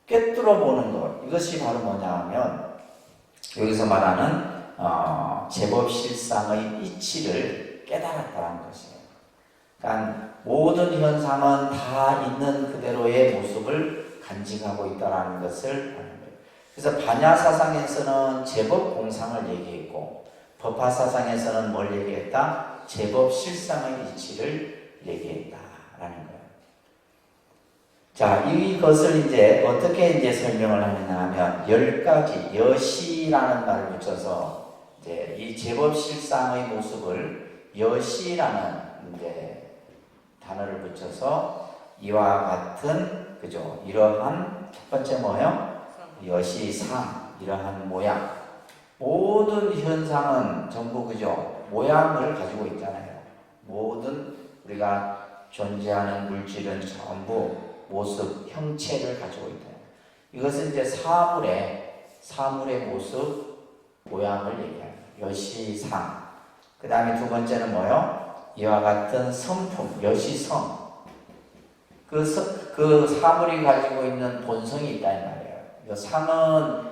꿰뚫어 보는 것, 이것이 바로 뭐냐면 여기서 말하는 제법 실상의 이치를 깨달았다는 것이에요. 그러니까 모든 현상은 다 있는 그대로의 모습을 간직하고 있다는 것을 하는 거예요. 그래서 반야 사상에서는 제법 공상을 얘기했고 법화 사상에서는 뭘 얘기했다? 제법 실상의 이치를 얘기했다라는 거예요. 자, 이것을 이제 어떻게 이제 설명을 하느냐 하면 10가지 여시라는 말을 붙여서 이제 이 제법 실상의 모습을 여시라는 이제 단어를 붙여서 이와 같은 그죠? 이러한 첫 번째 뭐예요? 여시상 이러한 모양. 모든 현상은 전부 그죠? 모양을 가지고 있잖아요. 모든 우리가 존재하는 물질은 전부 모습, 형체를 가지고 있다. 이것은 이제 사물의 모습, 모양을 얘기합니다. 여시상. 그 다음에 두 번째는 뭐요? 이와 같은 성품, 여시성. 그 사물이 가지고 있는 본성이 있다는 말이에요. 이 상은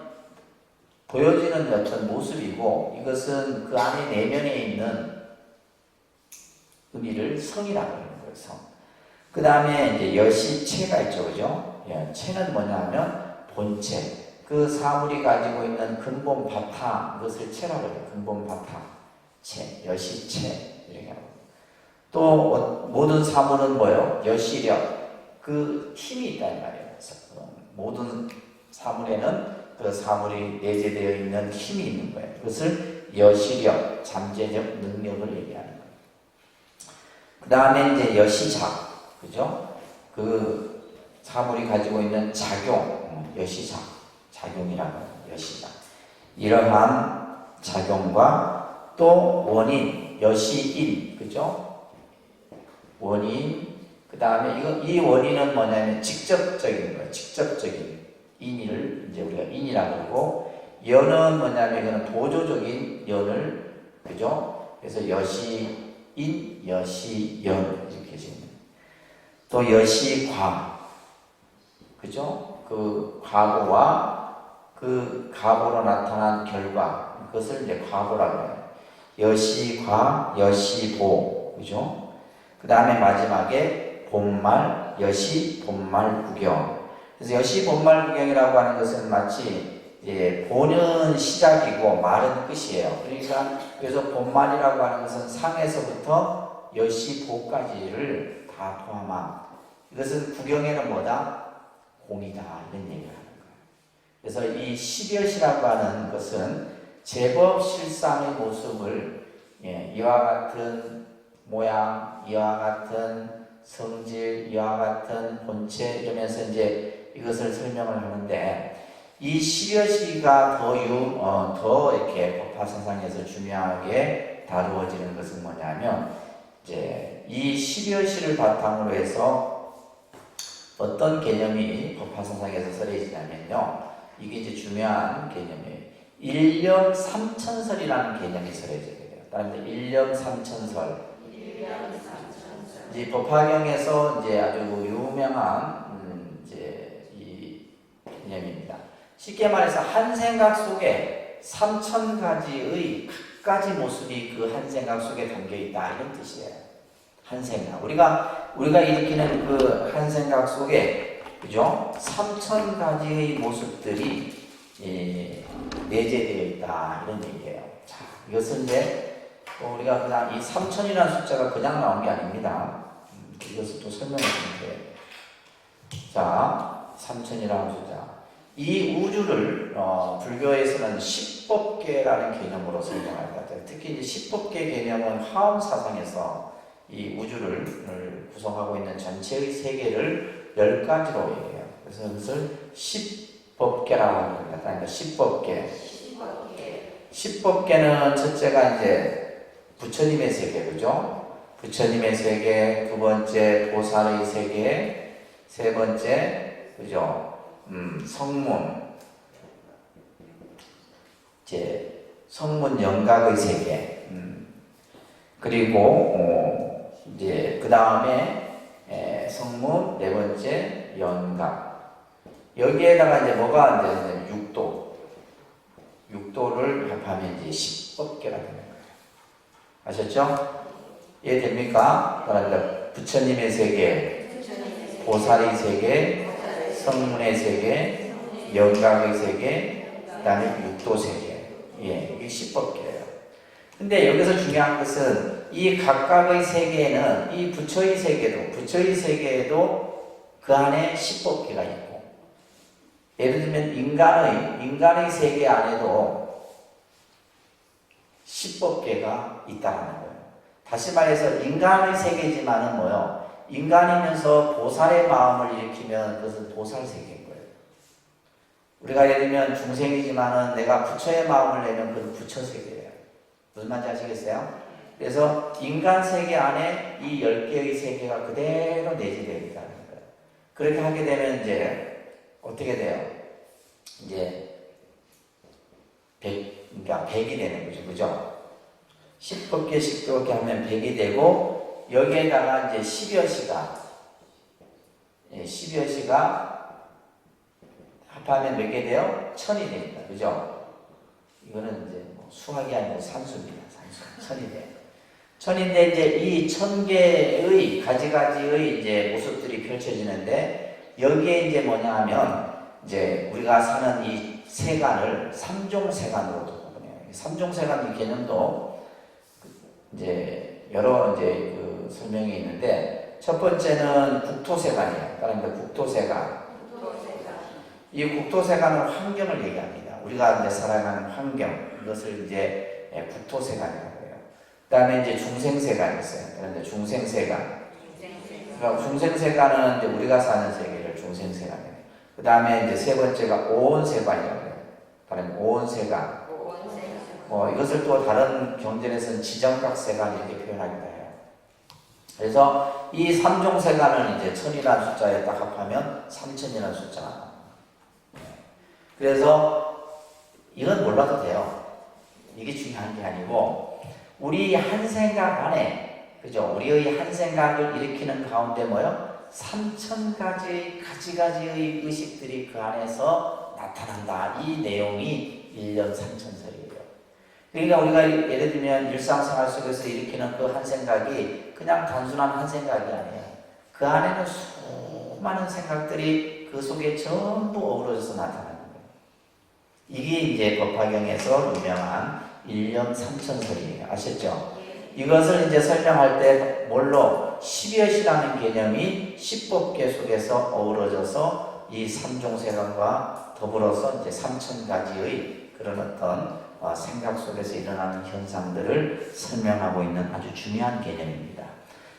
보여지는 어떤 모습이고 이것은 그 안에 내면에 있는 의미를 성이라고 하는 거예요. 성. 그 다음에 이제 여시체가 있죠, 그죠? 체는 뭐냐면 본체. 그 사물이 가지고 있는 근본 바탕, 그것을 체라고 해요. 근본 바탕, 체, 여시체 이렇게 하고. 또 모든 사물은 뭐예요? 여시력, 그 힘이 있다는 말이에요. 모든 사물에는 그 사물이 내재되어 있는 힘이 있는 거예요. 그것을 여시력, 잠재적 능력을 얘기하는 거예요. 그 다음에 이제 여시작, 그죠? 그 사물이 가지고 있는 작용, 여시작, 작용이라고 해요. 여시작. 이러한 작용과 또 원인, 여시인, 그죠? 원인, 그 다음에 이 원인은 뭐냐면 직접적인 거예요. 직접적인. 인을 이제 우리가 인이라고 하고, 연은 뭐냐면 이거는 보조적인 연을, 그죠? 그래서 여시인, 여시연 이렇게 지금. 또 여시과, 그죠? 그 과거와 그 과거로 나타난 결과, 그것을 이제 과거라고 해요. 여시과, 여시보, 그죠? 그 다음에 마지막에 본말, 여시 본말 구경. 그래서 여시 본말 구경이라고 하는 것은 마치 보는 시작이고 말은 끝이에요. 그러니까 그래서 본말이라고 하는 것은 상에서부터 여시 보까지를 다 포함한, 이것은 구경에는 뭐다? 공이다 이런 얘기를 하는 거예요. 그래서 이 십여시라고 하는 것은 제법 실상의 모습을 이와 같은 모양, 이와 같은 성질, 이와 같은 본체 이러면서 이제 이것을 설명을 하는데, 이 십여시가 더 이렇게 법화 사상에서 중요하게 다루어지는 것은 뭐냐면, 이제 이 십여시를 바탕으로 해서 어떤 개념이 법화 사상에서 설해지냐면요, 이게 이제 중요한 개념이에요. 일념삼천설이라는 개념이 설해지게 돼요. 다른 일념삼천설. 이 법화경에서 이제 아주 유명한 이제 이 개념입니다. 쉽게 말해서 한 생각 속에 3,000가지의 각가지 모습이 그 한 생각 속에 담겨 있다 이런 뜻이에요. 한 생각. 우리가 일으키는 그 한 생각 속에 그죠? 3,000가지의 모습들이 내재되어 있다 이런 얘기예요. 자, 이것은 이제 우리가 그냥 이 3,000이라는 숫자가 그냥 나온 게 아닙니다. 이것을 또 설명해 주는데, 자, 3,000이라는 숫자. 이 우주를 불교에서는 십법계라는 개념으로 설명할 것 같아요. 특히 이제 십법계 개념은 화엄 사상에서 이 우주를 구성하고 있는 전체의 세계를 10가지로 얘기해요. 그래서 그것을 십법계라고 합니다. 그러니까 십법계. 십법계는 첫째가 이제 부처님의 세계, 그죠? 부처님의 세계, 두 번째 보살의 세계, 세 번째, 그죠? 성문, 이제 성문 영각의 세계, 그리고 이제 그 다음에 성문, 네 번째 연각. 여기에다가 이제 뭐가 이제 육도를 합하면 이제 십법계가 되는 거예요. 아셨죠? 이해됩니까? 그러니까 부처님의 세계, 보살의 세계, 성문의 세계, 영각의 세계, 그 다음에 육도 세계. 예, 이게 십법계예요. 근데 여기서 중요한 것은 이 각각의 세계에는 이 부처의 세계에도 그 안에 십법계가 있고, 예를 들면 인간의 세계 안에도 십법계가 있다는 거예요. 다시 말해서 인간의 세계지만은 뭐요? 인간이면서 보살의 마음을 일으키면 그것은 보살 세계인 거예요. 우리가 예를 들면 중생이지만은 내가 부처의 마음을 내면 그것은 부처 세계예요. 무슨 말인지 아시겠어요? 그래서 인간 세계 안에 이 10개의 세계가 그대로 내재되어 있다는 거예요. 그렇게 하게 되면 이제 어떻게 돼요? 이제 그러니까 100이 되는 거죠. 그죠? 10법계 하면 100이 되고, 여기에다가 이제 10여 시가 합하면 몇 개 돼요? 1000이 됩니다. 그죠? 이거는 이제 뭐 수학이 아니고 산수입니다. 산수. 1000이 돼요. 1000인데 이제 이 1000개의 가지가지의 이제 모습들이 펼쳐지는데, 여기에 이제 뭐냐 하면, 이제 우리가 사는 이 세간을 삼종세간으로 보내요. 삼종세간 이 개념도 이제 여러 이제 그 설명이 있는데, 첫 번째는 국토세간이에요. 그러니까 국토세간. 이 국토세간은 환경을 얘기합니다. 우리가 이제 살아가는 환경, 이것을 이제 국토세간이라고 해요. 그 다음에 이제 중생세간이 있어요. 그런데 중생세간. 그러니까 중생세간은 이제 우리가 사는 세계를 중생세간이에요. 그 다음에 이제 세 번째가 오온세관이라고 해요. 다른 오온세관. 이것을 또 다른 경전에서는 지정각세관 이렇게 표현하기도 해요. 그래서 이 삼종세관을 이제 1000이라는 숫자에 딱 합하면 3000이라는 숫자가. 그래서 이건 몰라도 돼요. 이게 중요한 게 아니고, 우리 한 생각 안에, 그죠? 우리의 한 생각을 일으키는 가운데 뭐요? 3000가지 가지가지의 의식들이 그 안에서 나타난다. 이 내용이 1년 3000설이에요. 그러니까 우리가 예를 들면 일상생활 속에서 일으키는 그 한 생각이 그냥 단순한 한 생각이 아니에요. 그 안에는 수많은 생각들이 그 속에 전부 어우러져서 나타나는 거예요. 이게 이제 법화경에서 유명한 1년 3000설이에요. 아셨죠? 이것을 이제 설명할 때 뭘로? 10여시라는 개념이 십법계 속에서 어우러져서 이 삼종세간과 더불어서 이제 3000가지의 그런 어떤 생각 속에서 일어나는 현상들을 설명하고 있는 아주 중요한 개념입니다.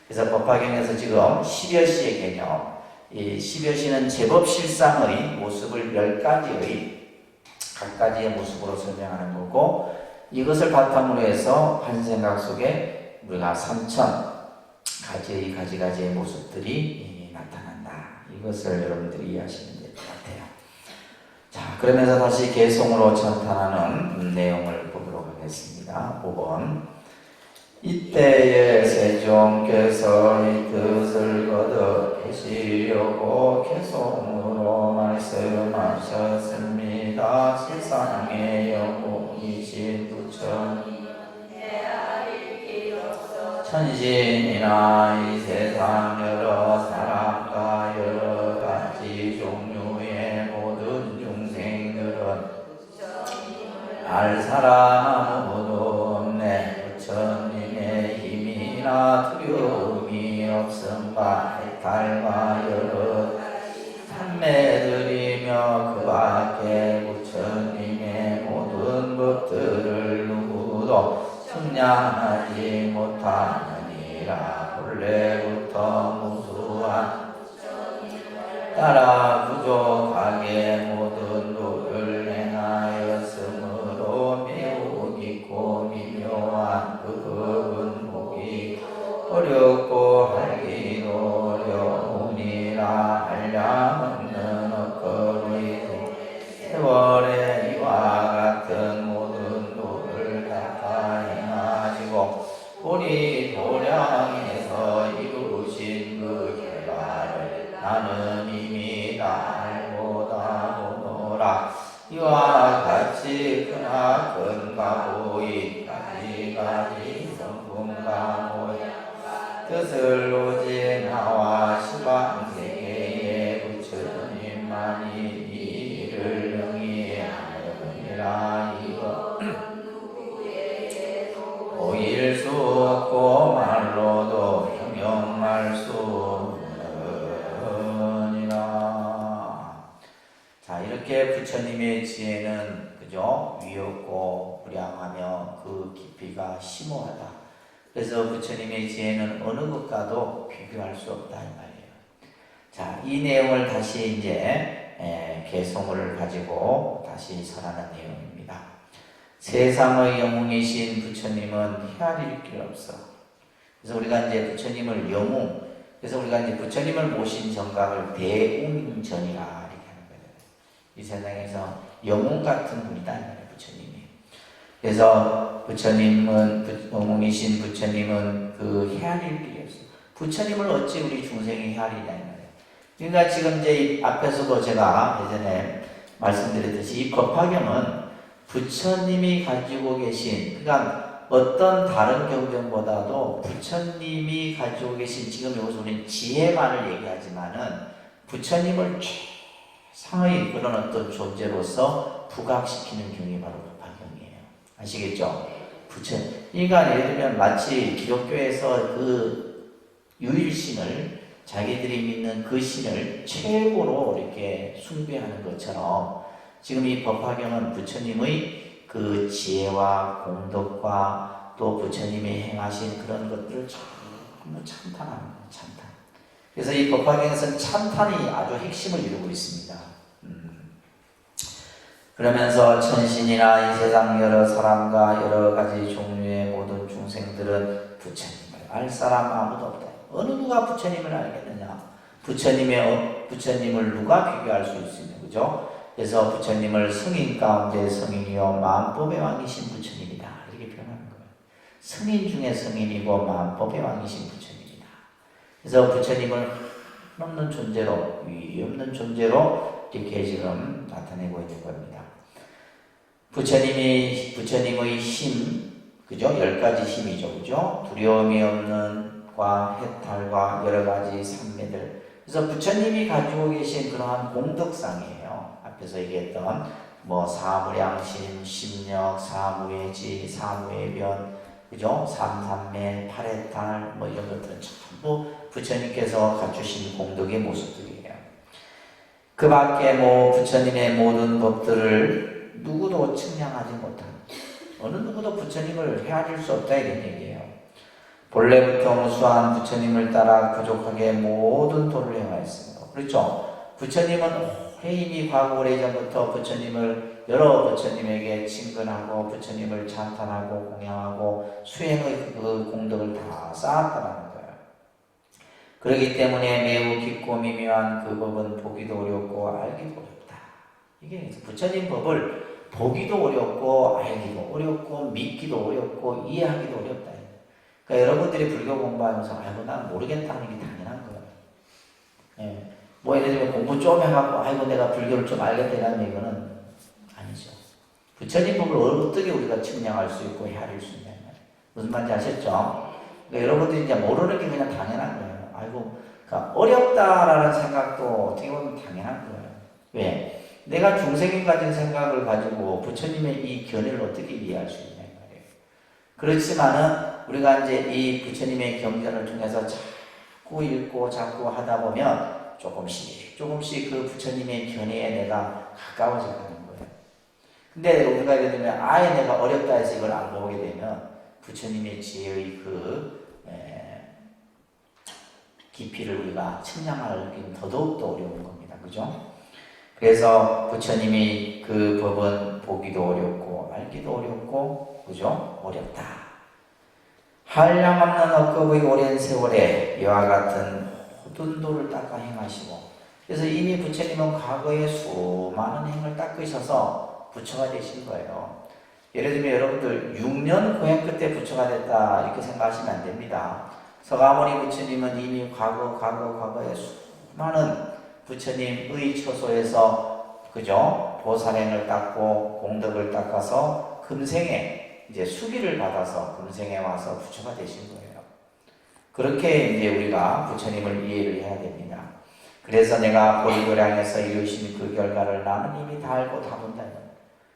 그래서 법화경에서 지금 10여시의 개념, 이 10여시는 제법 실상의 모습을 10가지의 각가지의 모습으로 설명하는 거고, 이것을 바탕으로 해서 한 생각 속에 우리가 3000가지의 가지가지의 모습들이 나타난다. 이것을 여러분들이 이해하시면 될 것 같아요. 자, 그러면서 다시 개성으로 천탄하는 내용을 보도록 하겠습니다. 5번. 이때에 세종께서 이 뜻을 거둬 계시려고 개성으로 말씀하셨습니다. 세상의 영웅이신 부처님 천신이나 이 세상 여러 사람과 여러 가지 종류의 모든 중생들은 알 사람 아무도 없네. 부처님의 힘이나 두려움이 없음 바 달과 여러 판매드리며 그 밖에 부처님의 모든 법들을 누구도 측량하지 못하느니라. 본래부터 무수한 따라 부족하게 모든 도를 행하였으므로 매우 깊고 미묘한 그 법은 보기 어렵고 하기도 어려우니라. 한량없는 엇걸의 세월에 이와 같은 모든 도를 닦아 행하시고 우리 도량에서 이루신 그 결과를 나는 이미 다 알고다 보노라. 이와 같이 크나큰 가보이 가지가지 성품과 모양 뜻을 오직 나와 시방세계의 부처님만이 이를 영위하느니라. 이거 보일 수 없고 말로도 형용할 수 없느니라. 자, 이렇게 부처님의 지혜는 그죠? 위없고 무량하며 그 깊이가 심오하다. 그래서 부처님의 지혜는 어느 것과도 비교할 수 없다 이 말이에요. 자, 이 내용을 다시 이제 개성을 가지고 다시 설하는 내용입니다. 세상의 영웅이신 부처님은 헤아릴 길 없어. 그래서 우리가 이제 부처님을 영웅, 그래서 우리가 이제 부처님을 모신 정각을 대웅전이라 이렇게 하는 거예요. 이 세상에서 영웅 같은 분이다 이 말이에요, 부처님이. 그래서 부처님은 영웅이신 부처님은 그 헤아릴 길이 없어. 부처님을 어찌 우리 중생이 헤아리냐 이 말이에요. 그러니까 지금 이제 앞에서도 제가 예전에 말씀드렸듯이 이 법화경은 부처님이 가지고 계신, 그러니까 어떤 다른 경전보다도 부처님이 가지고 계신, 지금 여기서 우리는 지혜만을 얘기하지만은 부처님을 최상의 그런 어떤 존재로서 부각시키는 경이 바로 법화경이에요. 아시겠죠? 그러니까 예를 들면 마치 기독교에서 그 유일신을, 자기들이 믿는 그 신을 최고로 이렇게 숭배하는 것처럼 지금 이 법화경은 부처님의 그 지혜와 공덕과 또 부처님이 행하신 그런 것들을 전부 찬탄하는 거예요. 찬탄. 그래서 이 법화경에서는 찬탄이 아주 핵심을 이루고 있습니다. 그러면서 천신이나 이 세상 여러 사람과 여러 가지 종류의 모든 중생들은 부처님을 알 사람 아무도 없다. 어느 누가 부처님을 알겠느냐? 부처님을 누가 비교할 수 있으며, 그죠? 그래서 부처님을 성인 가운데 성인이요 만법의 왕이신 부처님이다 이렇게 표현하는 거예요. 성인 중에 성인이고 만법의 왕이신 부처님이다. 그래서 부처님을 한없는 존재로, 위없는 존재로 이렇게 지금 나타내고 있는 겁니다. 부처님의 힘, 그죠? 10가지 힘이죠, 그죠? 두려움이 없는 과 해탈과 여러 가지 산매들. 그래서 부처님이 가지고 계신 그러한 공덕상이에요. 앞에서 얘기했던 뭐 사무량심, 심력, 사무예지, 사무예변, 그죠? 삼산매, 팔해탈 뭐 이런 것들은 전부 부처님께서 갖추신 공덕의 모습들이에요. 그 밖에 뭐 부처님의 모든 법들을 누구도 측량하지 못한, 어느 누구도 부처님을 헤아릴 수 없다 이런 얘기예요. 본래부터 무수한 부처님을 따라 부족하게 모든 도를 행하였습니다. 그렇죠? 부처님은 이미 과거 오래전부터 여러 부처님에게 친근하고 부처님을 찬탄하고 공양하고 수행의 그 공덕을 다 쌓았다는 거예요. 그렇기 때문에 매우 깊고 미묘한 그 법은 보기도 어렵고 알기도 어렵다. 이게 부처님 법을 보기도 어렵고 알기도 어렵고 믿기도 어렵고 이해하기도 어렵다. 그러니까 여러분들이 불교 공부하면서 아이고 난 모르겠다는 게 당연한 거예요. 예. 뭐 예를 들면 공부 좀 해갖고 아이고 내가 불교를 좀 알겠다는 얘기는 아니죠. 부처님 법을 어떻게 우리가 측량할 수 있고 헤아릴 수 있냐. 무슨 말인지 아셨죠? 그러니까 여러분들이 이제 모르는 게 그냥 당연한 거예요. 아이고, 그러니까 어렵다라는 생각도 어떻게 보면 당연한 거예요. 왜? 내가 중생이 가진 생각을 가지고 부처님의 이 견해를 어떻게 이해할 수 있냐 말이에요. 그렇지만은 우리가 이제 이 부처님의 경전을 통해서 자꾸 읽고 자꾸 하다 보면 조금씩 그 부처님의 견해에 내가 가까워져 가는 거예요. 근데 우리가 예를 들면 아예 내가 어렵다 해서 이걸 안 보게 되면 부처님의 지혜의 깊이를 우리가 측량하기는 더더욱더 어려운 겁니다. 그죠? 그래서 부처님이 그 법은 보기도 어렵고 알기도 어렵고 그죠? 어렵다. 한량없는 억겁의 오랜 세월에 이와 같은 모든 도를 닦아 행하시고, 그래서 이미 부처님은 과거에 수많은 행을 닦으셔서 부처가 되신 거예요. 예를 들면 여러분들 6년 고행 끝에 부처가 됐다 이렇게 생각하시면 안 됩니다. 서가모니 부처님은 이미 과거에 수많은 부처님의 처소에서 그죠? 보살행을 닦고 공덕을 닦아서 금생에 이제 수기를 받아서 금생에 와서 부처가 되신 거예요. 그렇게 이제 우리가 부처님을 이해를 해야 됩니다. 그래서 내가 보리도량에서 이루신 그 결과를 나는 이미 다 알고 다 본다.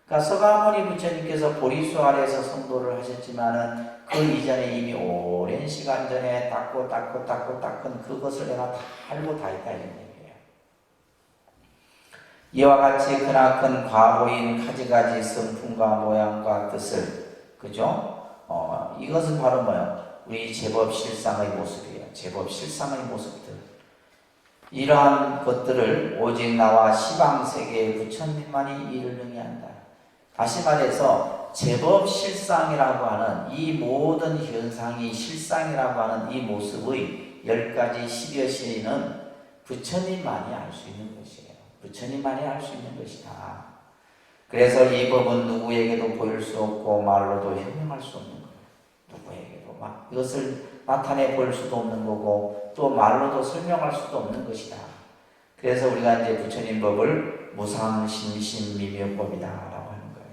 그러니까 서가모니 부처님께서 보리수 아래에서 성도를 하셨지만은 그 이전에 이미 오랜 시간 전에 닦은 그것을 내가 다 알고 다 있다 이런 얘기예요. 이와 같이 크나큰 과보인 가지가지 성품과 모양과 뜻을 그죠? 이것은 바로 뭐예요? 우리 제법 실상의 모습이에요. 제법 실상의 모습들. 이러한 것들을 오직 나와 시방세계의 부처님만이 이를 능히한다. 다시 말해서 제법 실상이라고 하는 이 모든 현상이 실상이라고 하는 이 모습의 10가지 10여 시는 부처님만이 알 수 있는 것이에요. 부처님만이 알 수 있는 것이다. 그래서 이 법은 누구에게도 보일 수 없고 말로도 형용할 수 없는 거예요. 누구에게도 이것을 나타내 보일 수도 없는 거고 또 말로도 설명할 수도 없는 것이다. 그래서 우리가 이제 부처님 법을 무상심심미묘법이다 라고 하는 거예요.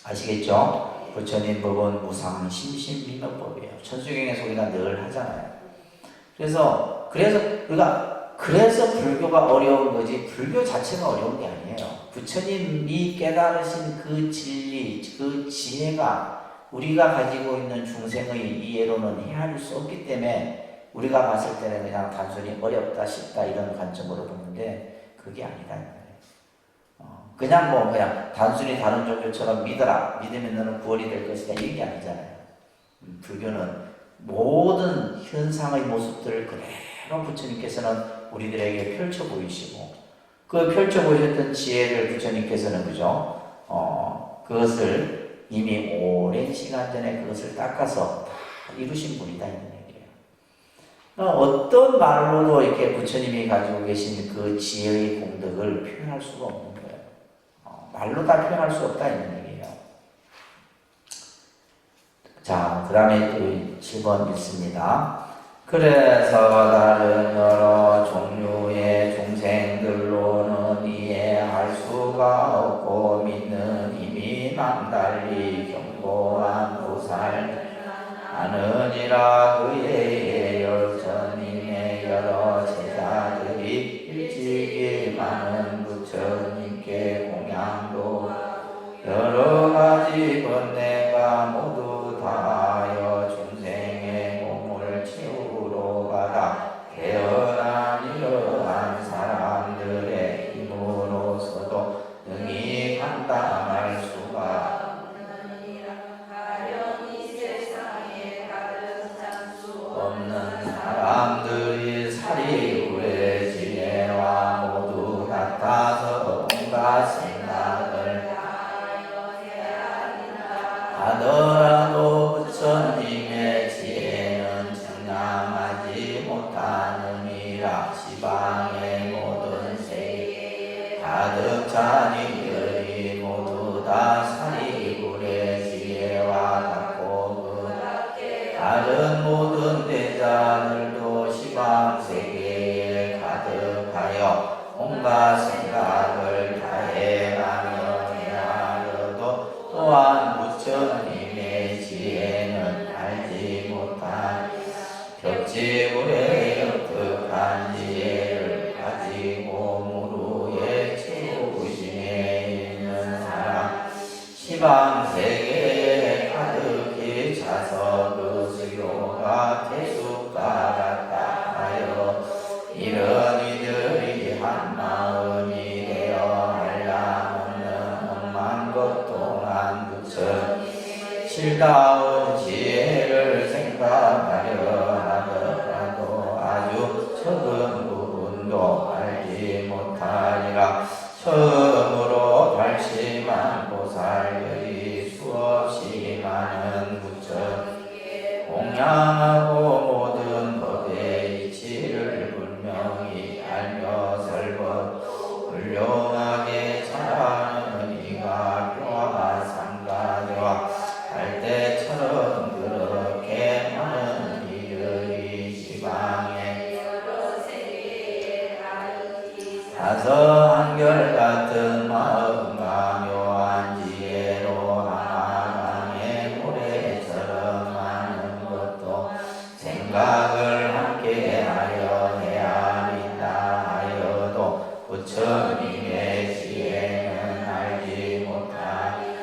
아시겠죠? 부처님 법은 무상심심미묘법이에요. 천수경에서 우리가 늘 하잖아요. 그래서 불교가 어려운 거지 불교 자체가 어려운 게 아니에요. 부처님이 깨달으신 그 진리, 그 지혜가 우리가 가지고 있는 중생의 이해로는 헤아릴 수 없기 때문에 우리가 봤을 때는 그냥 단순히 어렵다, 쉽다 이런 관점으로 보는데 그게 아니다. 그냥 단순히 다른 종교처럼 믿어라, 믿으면 너는 구원이 될 것이다 이런 게 아니잖아요. 불교는 모든 현상의 모습들을 그대로 부처님께서는 우리들에게 펼쳐 보이시고 그 펼쳐 보이셨던 지혜를 부처님께서는 그죠? 그것을 이미 오랜 시간 전에 그것을 닦아서 다 이루신 분이다 이런 얘기예요. 어떤 말로도 이렇게 부처님이 가지고 계신 그 지혜의 공덕을 표현할 수가 없는 거예요. 말로 다 표현할 수 없다 이런 얘기예요. 자, 그 다음에 또 7번 읽습니다. 그래서 다른 여러 종류의 중생들로는 이해할 수가 없고 믿는 이미 남달리 견고한 보살 아느니라. 그의 열처님의 여러 제자들이 일찍이 많은 부처님께 공양도 여러 가지 번뇌가 모두 다하여 중생의 몸을 채우러 가다 깨어난 이러한 사람들의 힘으로서도 능히 감당할 수가 없는 사람들이 사리울의 지혜와 모두 같아서 온갖 생각을 하더라도 부처님의 지혜는 청량하지 못하느니라. 지방의 모든 세계 가득 찬 이들이 모두 다 사리불의 지혜와 같고 그 다른 모든 대자들도 시방 세계에 가득하여 온갖 생각을 다해가며 헤아려도 또한 부처님의 지혜는 알지 못한 벽지불의 역득한 지혜를 가지고 무루에 채우심에 있는 사람 시방 세계에 가득히 차서 그 수요가 계속 따랐다 하여 이런 이들이 한 마음이 되어 한량없는 억만 것 동안 부처 실다운 지혜를 생각하려 하더라도 아주 적은 부분도 알지 상냥하고 모든 법의 이치를 분명히 알며 설법 훌륭하게 잘하는 이가 표와 삼가대와 할 때처럼 그렇게 많은 이들이 지방에 다서 한결같은 마음과 묘한 지혜로 하나강의 모래처럼 많은 것도 생각을 함께 하여 헤아린다 하여도 부처님의 지혜는 알지 못하니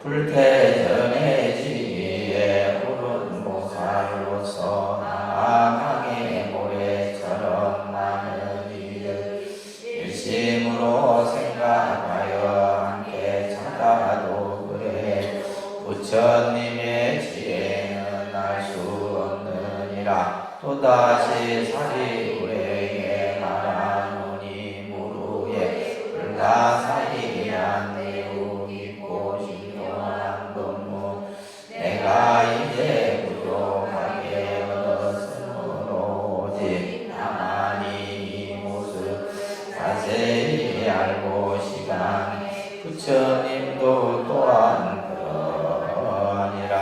불태전의 지혜에 오른 보살로서 나강의 모래처럼 많은 일을 일심으로 생각하여 함께 찾아도 그래 부처님의 지혜는 알 수 없느니라. 또다시 사리불에게 말하노니 무루에 불가사의한 매우 깊고 신중한 법문 내가 이제 부족하게 얻었으므로 오직 나만이 이 모습 자세히 알고 시간 부처님도 또한 그러하니라.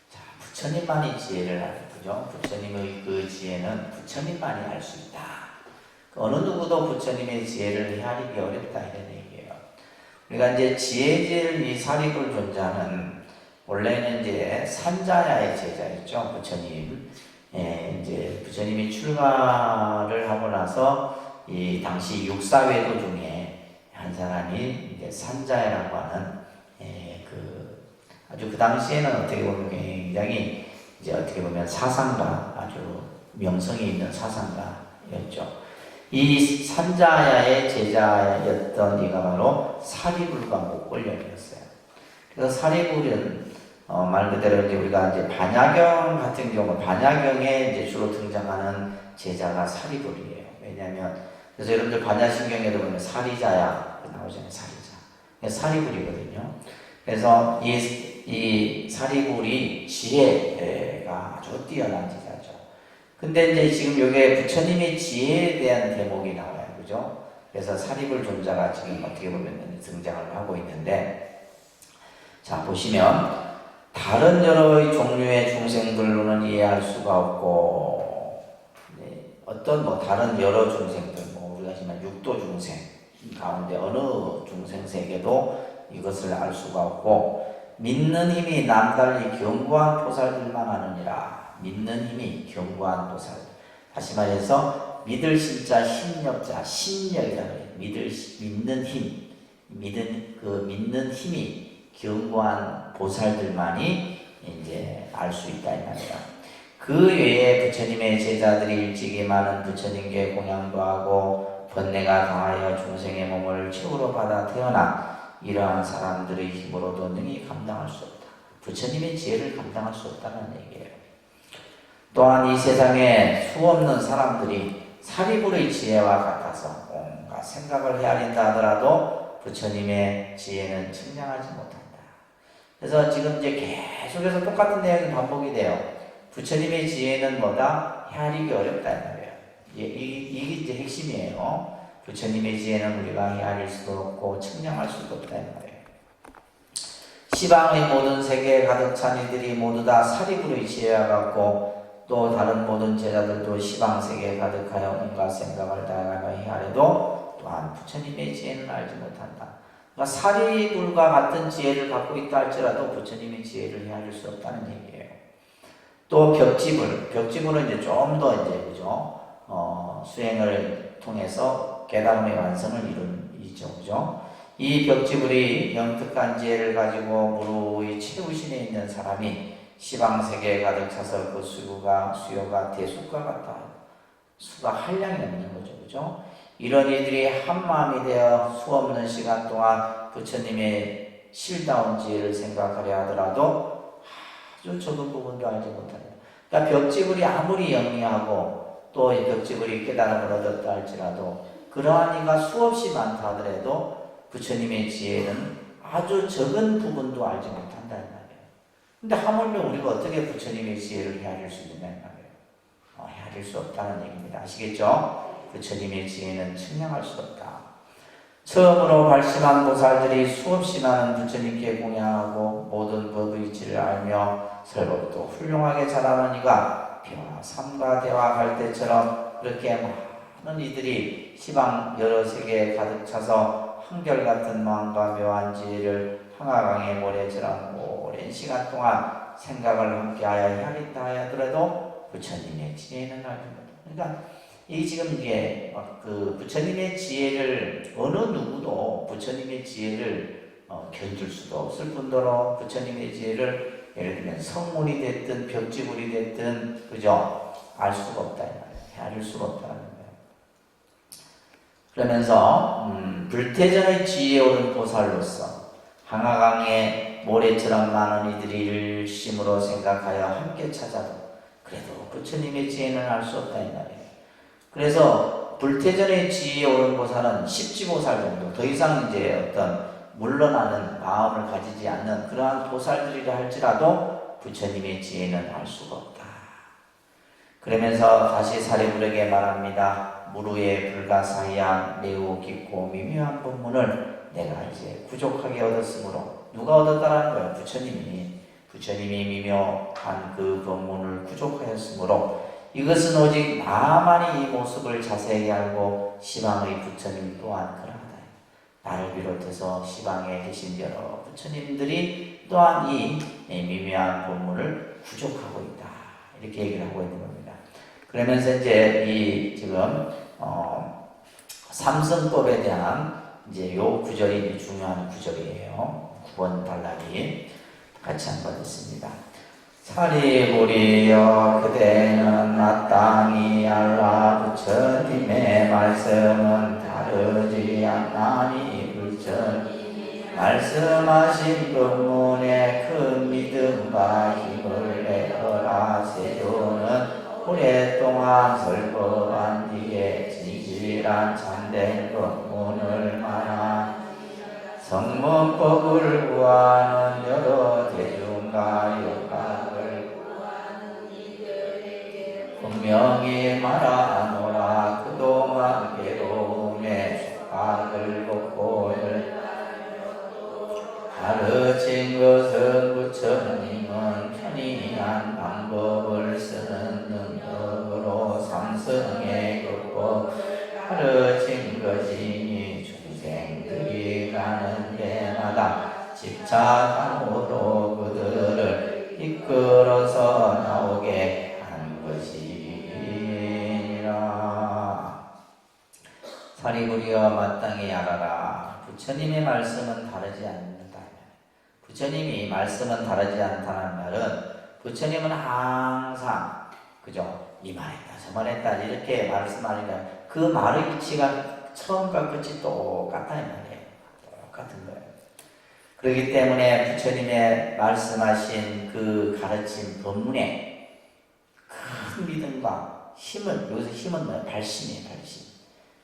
자, 부처님만이 지혜를 알죠. 부처님의 그 지혜는 부처님만이 알 수 있다. 어느 누구도 부처님의 지혜를 헤아리기 어렵다 이런 얘기예요. 우리가 이제 지혜질 이 사리불 존자는 원래는 이제 산자야의 제자였죠. 부처님. 이제 부처님이 출가를 하고 나서 이 당시 육사외도 중에 한 사람이 이제 산자야라고 하는 아주 그 당시에는 어떻게 보면 굉장히 이제 어떻게 보면 사상가 아주 명성이 있는 사상가였죠. 이 산자야의 제자였던 이가 바로 사리불과 목걸령이었어요. 그래서 사리불은 말 그대로 이제 우리가 이제 반야경 같은 경우 반야경에 이제 주로 등장하는 제자가 사리불이에요. 왜냐하면 그래서 여러분들 반야신경에도 보면 사리자야 나오잖아요. 사리자. 사리불이거든요. 그래서 이 사리불이 지혜가 아주 뛰어난 제자죠. 근데 이제 지금 여기에 부처님의 지혜에 대한 대목이 나와요. 그죠? 그래서 사리불 존자가 지금 어떻게 보면 등장을 하고 있는데, 자, 보시면, 다른 여러 종류의 중생들로는 이해할 수가 없고, 어떤 뭐 다른 여러 중생들, 뭐 우리가 하지만 육도 중생 가운데 어느 중생세계도 이것을 알 수가 없고, 믿는 힘이 남달리 견고한 보살들만 하느니라. 믿는 힘이 견고한 보살. 다시 말해서 믿을 신자 신력자 신력이라는 거예요. 믿는 힘, 믿는 힘이 견고한 보살들만이 이제 알 수 있다 이 말이야. 그 외에 부처님의 제자들이 일찍이 많은 부처님께 공양도 하고 번뇌가 강하여 중생의 몸을 최후로 받아 태어나 이러한 사람들의 힘으로도 능히 감당할 수 없다. 부처님의 지혜를 감당할 수 없다는 얘기예요. 또한 이 세상에 수없는 사람들이 사리불의 지혜와 같아서 온갖 생각을 헤아린다 하더라도 부처님의 지혜는 측량하지 못한다. 그래서 지금 이제 계속해서 똑같은 내용이 반복이 돼요. 부처님의 지혜는 뭐다? 헤아리기 어렵다 이 말이에요. 이게 이제 핵심이에요. 부처님의 지혜는 우리가 헤아릴 수도 없고 측량할 수도 없다 이 말이에요. 시방의 모든 세계에 가득 찬 이들이 모두 다 사리불의 지혜와 같고 또 다른 모든 제자들도 시방 세계에 가득하여 온갖 생각을 다양하게 헤아려도 또한 부처님의 지혜는 알지 못한다. 그러니까 사리불과 같은 지혜를 갖고 있다 할지라도 부처님의 지혜를 헤아릴 수 없다는 얘기예요. 또 벽지불은 이제 좀 더 이제 그죠? 수행을 통해서 깨달음의 완성을 이루죠, 그죠? 이 벽지불이 영특한 지혜를 가지고 무루의 최우신에 있는 사람이 시방세계에 가득 차서 그 수요가 대숫과 같다. 수가 한량이 없는 거죠, 그죠? 이런 이들이 한마음이 되어 수없는 시간 동안 부처님의 실다운 지혜를 생각하려 하더라도 아주 적은 부분도 알지 못하냐. 그러니까 벽지불이 아무리 영리하고 또 이 벽지불이 깨달음을 얻었다 할지라도 그러한 이가 수없이 많다 하더라도 부처님의 지혜는 아주 적은 부분도 알지 못한다는 말이에요. 근데 하물며 우리가 어떻게 부처님의 지혜를 헤아릴 수 있느냐 말이에요. 헤아릴 수 없다는 얘기입니다. 아시겠죠? 부처님의 지혜는 측량할 수 없다. 처음으로 발심한 보살들이 수없이 많은 부처님께 공양하고 모든 법의 이치를 알며 설법도 훌륭하게 잘하는 이가 비와 삼가 대화할 때처럼 그렇게 많은 이들이 시방 여러 세계에 가득 차서 한결같은 마음과 묘한 지혜를 항아강의 모래처럼 오랜 시간 동안 생각을 함께하여 헤아린다 하더라도 부처님의 지혜는 알립니다. 그러니까 이 지금 이게 그 부처님의 지혜를 어느 누구도 부처님의 지혜를 견줄 수도 없을 뿐더러 부처님의 지혜를 예를 들면 성문이 됐든 벽지물이 됐든 그죠? 알 수가 없다 이 말이에요. 헤아릴 수가 없다는 거예요. 그러면서 불태전의 지혜에 오른 보살로서 항아강의 모래처럼 많은 이들이 일심으로 생각하여 함께 찾아도 그래도 부처님의 지혜는 알 수 없다 이 말이에요. 그래서 불태전의 지혜에 오른 보살은 십지보살 정도 더 이상 이제 어떤 물러나는 마음을 가지지 않는 그러한 보살들이라 할지라도 부처님의 지혜는 알 수가 없다. 그러면서 다시 사리불에게 말합니다. 무루의 불가사의한 매우 깊고 미묘한 법문을 내가 이제 부족하게 얻었으므로 누가 얻었다라는 거예요? 부처님이 미묘한 그 법문을 부족하였으므로 이것은 오직 나만이 이 모습을 자세히 알고 시방의 부처님 또한 그러하다. 나를 비롯해서 시방에 계신 여러 부처님들이 또한 이 미묘한 법문을 부족하고 있다. 이렇게 얘기를 하고 있는 겁니다. 그러면서 이제 이 지금 삼성법에 대한 이제 요 구절이 중요한 구절이에요. 9번 단락이 같이 한번 읽습니다. 사리부리여 그대는 마땅히 알라 부처님의 말씀은 다르지 않나니 부처님이 말씀하신 법문에 큰 믿음과 힘을 내어라. 세조는 오랫동안 설법한 뒤에 진실한 참된 법문을 말한 성문법을 구하는 여러 대중과 역학을 구하는 이들에게 분명히 말하노라. 그동안 괴로움에 속박을 벗고 가르친 것은 부처님은 편리한 방법을 쓰는 능력으로 삼성의 법을 가르친 것이니 중생들이 가는 데마다 집착함으로 그들을 이끌어서 나오게 한 것이니라. 사리부리여 마땅히 알아라. 부처님의 말씀은 다르지 않는다. 부처님이 말씀은 다르지 않다는 말은 부처님은 항상 그죠? 이 말했다 저 말했다 이렇게 말씀하니까 그 말의 이치가 처음과 끝이 똑같다 이 말이에요. 똑같은 거예요. 그렇기 때문에 부처님의 말씀하신 그 가르침 법문에 큰 믿음과 힘을, 여기서 힘은 뭐예요? 발심이에요. 발심.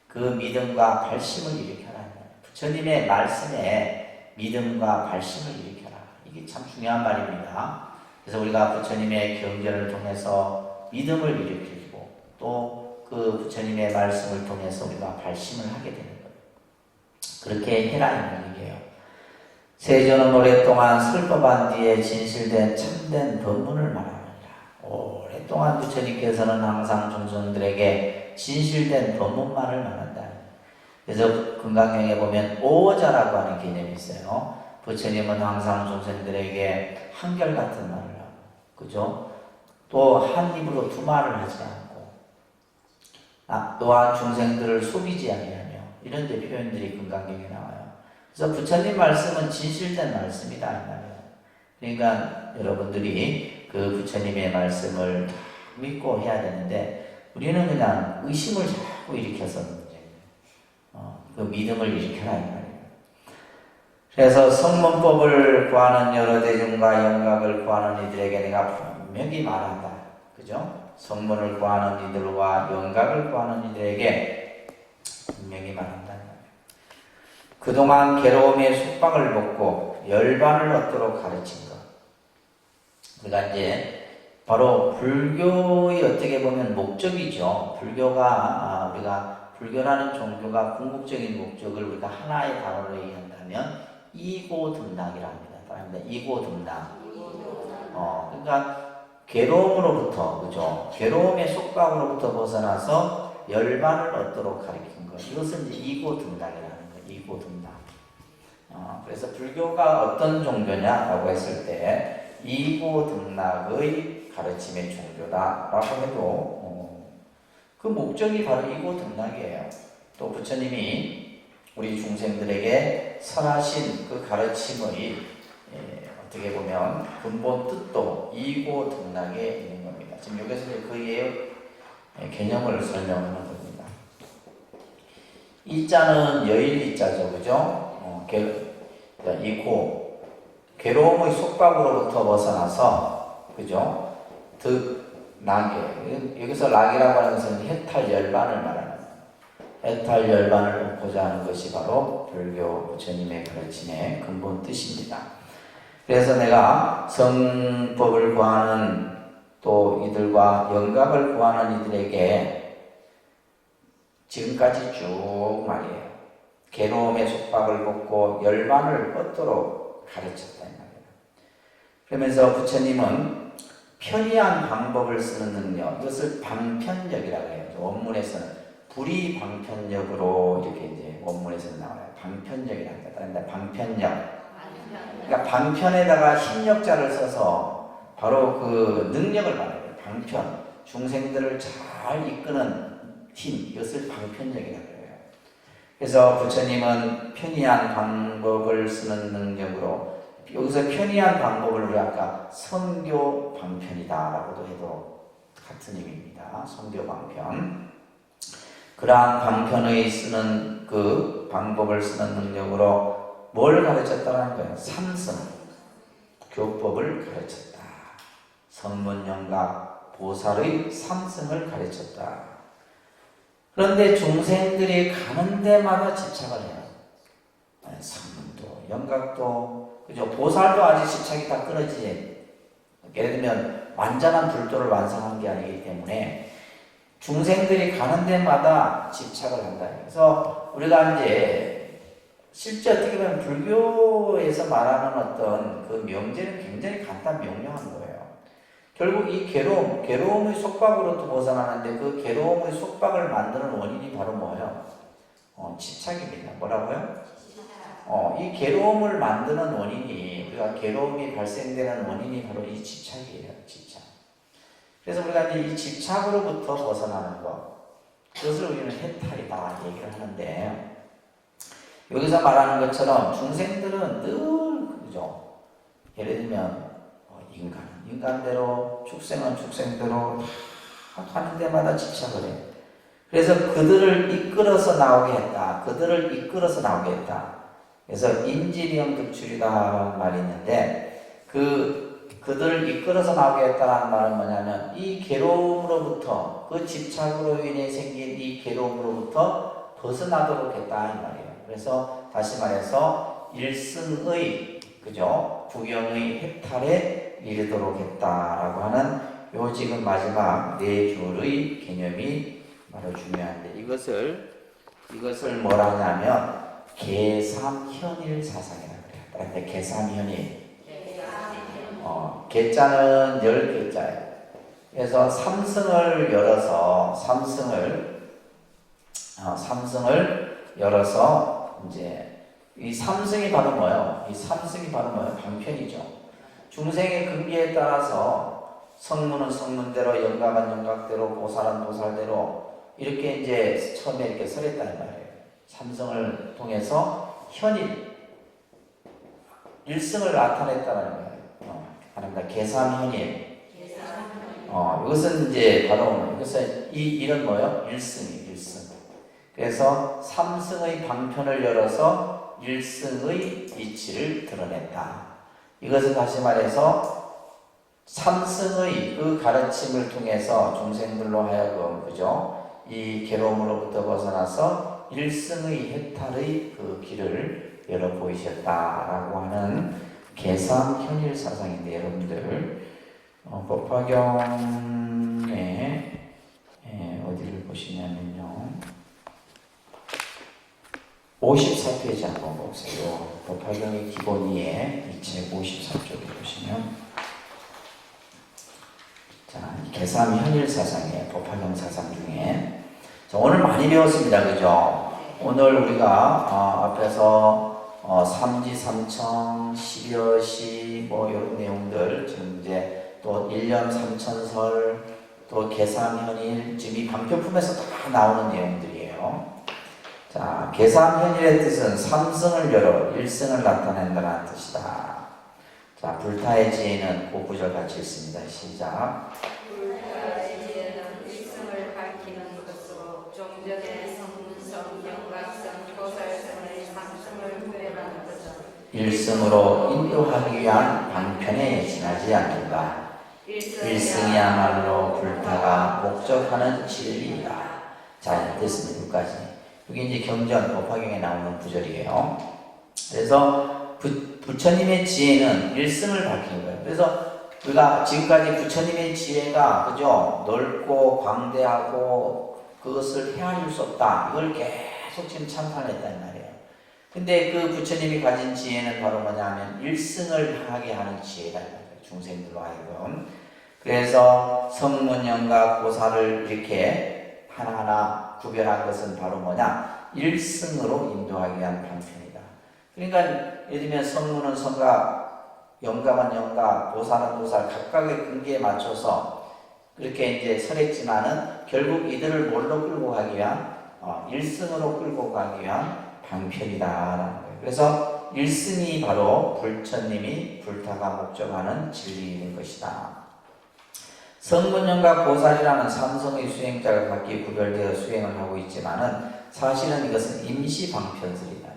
그 믿음과 발심을 일으켜라. 부처님의 말씀에 믿음과 발심을 일으켜라. 이게 참 중요한 말입니다. 그래서 우리가 부처님의 경전을 통해서 믿음을 일으키고 또 그 부처님의 말씀을 통해서 우리가 발심을 하게 되는 거예요. 그렇게 해라 이런 얘기예요. 세조는 오랫동안 설법한 뒤에 진실된 참된 법문을 말합니다. 오랫동안 부처님께서는 항상 중생들에게 진실된 법문만을 말한다. 그래서 금강경에 보면 오자라고 하는 개념이 있어요. 부처님은 항상 중생들에게 한결같은 말을 하고, 그죠? 또 한 입으로 두 말을 하지 않고, 또한 중생들을 속이지 아니하며 이런 데 표현들이 금강경에 나와요. 그래서 부처님 말씀은 진실된 말씀이다 이 말이에요. 그러니까 여러분들이 그 부처님의 말씀을 다 믿고 해야 되는데 우리는 그냥 의심을 자꾸 일으켜서 그 믿음을 일으켜라 이 말이에요. 그래서 성문법을 구하는 여러 대중과 영각을 구하는 이들에게 내가 분명히 말한다. 그죠? 성문을 구하는 이들과 영각을 구하는 이들에게 분명히 말한다. 그동안 괴로움의 속박을 벗고 열반을 얻도록 가르친 것. 우리가 이제 바로 불교의 어떻게 보면 목적이죠. 우리가 불교라는 종교가 궁극적인 목적을 우리가 하나의 단어로 얘기한다면 이고등락이라 합니다. 이고등락. 그러니까 괴로움으로부터, 그죠? 괴로움의 속박으로부터 벗어나서 열반을 얻도록 가르친 것. 이것은 이제 이고등락이라는 거예요. 이고등락. 그래서 불교가 어떤 종교냐라고 했을 때 이고등락의 가르침의 종교다라고 해도 그 목적이 바로 이고등락이에요. 또 부처님이 우리 중생들에게 설하신 그 가르침의 어떻게 보면 근본 뜻도 이고등락에 있는 겁니다. 지금 여기서 그의 개념을 설명하는 겁니다. 이자는 여일이자죠, 그죠? 이고 괴로움의 속박으로부터 벗어나서, 그죠? 낙에, 여기서 낙이라고 하는 것은 해탈 열반을 말하는 거예요. 해탈 열반을 얻고자 하는 것이 바로 불교 부처님의 가르침의 근본 뜻입니다. 그래서 내가 성법을 구하는 또 이들과 영각을 구하는 이들에게 지금까지 쭉 말이에요. 괴로움의 속박을 벗고 열반을 얻도록 가르쳤다 이 말이에요. 그러면서 부처님은 편의한 방법을 쓰는 능력, 이것을 방편력이라고 해요. 원문에서는 불이방편력으로 이렇게 이제 원문에서는 나와요. 방편력이라는 거. 그런데 방편력. 그러니까 방편에다가 힘력자를 써서 바로 그 능력을 말해요. 방편. 중생들을 잘 이끄는 힘, 이것을 방편력이라고 해요. 그래서 부처님은 편의한 방법을 쓰는 능력으로, 여기서 편의한 방법을 우리 아까 선교 방편이다라고도 해도 같은 의미입니다. 선교 방편. 그러한 방편의 쓰는 그 방법을 쓰는 능력으로 뭘 가르쳤다는 거예요? 삼성, 교법을 가르쳤다. 성문영각, 보살의 삼성을 가르쳤다. 그런데 중생들이 가는 데마다 집착을 해요. 성문도, 영각도, 그죠? 보살도 아직 집착이 다 끊어지지. 예를 들면 완전한 불도를 완성한 게 아니기 때문에 중생들이 가는 데마다 집착을 한다. 그래서 우리가 이제 실제 어떻게 보면 불교에서 말하는 어떤 그 명제는 굉장히 간단 명료한 거예요. 결국 이 괴로움의 속박으로부터 벗어나는데 그 괴로움의 속박을 만드는 원인이 바로 뭐예요? 집착입니다. 뭐라고요? 이 괴로움을 만드는 원인이, 우리가 괴로움이 발생되는 원인이 바로 이 집착이에요. 집착. 그래서 우리가 이제 이 집착으로부터 벗어나는 것, 그것을 우리는 해탈이다 얘기를 하는데, 여기서 말하는 것처럼 중생들은 늘, 그죠? 예를 들면, 인간대로, 축생은 축생대로 다 가는 데마다 집착을 해. 그래서 그들을 이끌어서 나오게 했다. 그래서 인지령 득출이다 말이 있는데, 그들을 이끌어서 나오게 했다는 말은 뭐냐면, 이 괴로움으로부터, 그 집착으로 인해 생긴 이 괴로움으로부터 벗어나도록 했다 이 말이에요. 그래서 다시 말해서 일승의, 그죠? 구경의 해탈에 이르도록 했다라고 하는 요 지금 마지막 네 줄의 개념이 바로 중요한데, 이것을 뭐라 하냐면 계삼현일 사상이라고 그래요. 그런데 계삼현일, 계자는 10개자예요. 그래서 삼승을 열어서 이제 이 삼승이 바로 뭐예요? 방편이죠. 중생의 근기에 따라서 성문은 성문대로, 영각은 영각대로, 보살은 보살대로 이렇게 이제 처음에 이렇게 설했다는 말이에요. 삼승을 통해서 일승을 나타냈다는 거예요. 그러니까 계삼현일. 이것은 이제 바로 이런 뭐예요? 일승. 그래서 삼승의 방편을 열어서 일승의 이치를 드러냈다. 이것은 다시 말해서 삼승의 그 가르침을 통해서 중생들로 하여금, 그죠? 이 괴로움으로부터 벗어나서 일승의 해탈의 그 길을 열어 보이셨다라고 하는 계삼현일 사상인데, 여러분들 법화경에 어디를 보시냐면요. 54페이지 한번 보세요. 법화경의 기본 2에 이 책 54쪽에 보시면 자, 계산 현일 사상이에요. 법화경 사상 중에. 자, 오늘 많이 배웠습니다. 그죠? 오늘 우리가 앞에서 삼지, 삼청, 12여시 뭐 이런 내용들 지금 이제 또 1년 삼천설 또 계산현일 지금 이 방편품에서 다 나오는 내용들이에요. 자, 계산현일의 뜻은 삼승을 열어 일승을 나타낸다는 뜻이다. 자, 불타의 지혜는 그 구절 같이 읽습니다. 시작. 불타의 지혜는 일승을 밝히는 것으로 종전의 성문성, 영각성, 도살성의 삼승을 구별하는 것은 일승으로 인도하기 위한 방편에 지나지 않는다. 일승이야말로 불타가 목적하는 진리이다. 자, 됐습니다. 여기까지. 이게 이제 경전 법화경에 나오는 구절이에요. 그래서 부처님의 지혜는 일승을 밝히는 거예요. 그래서 우리가 지금까지 부처님의 지혜가 그죠? 넓고 광대하고 그것을 헤아릴 수 없다. 이걸 계속 지금 찬탄했단 말이에요. 근데 그 부처님이 가진 지혜는 바로 뭐냐면 일승을 향하게 하는 지혜다. 중생들로 하여금. 그래서 성문영과 고사를 이렇게 하나하나 구별한 것은 바로 뭐냐? 일승으로 인도하기 위한 방편이다. 그러니까 예를 들면 성문은 성각, 영감은 영감, 보살은 보살 각각의 근기에 맞춰서 그렇게 이제 설했지만은 결국 이들을 뭘로 끌고 가기 위한 일승으로 끌고 가기 위한 방편이다라는 거예요. 그래서 일승이 바로 부처님이 불타가 목적하는 진리인 것이다. 성문영과 보살이라는 삼성의 수행자가 각기 구별되어 수행을 하고 있지만은 사실은 이것은 임시 방편설이다.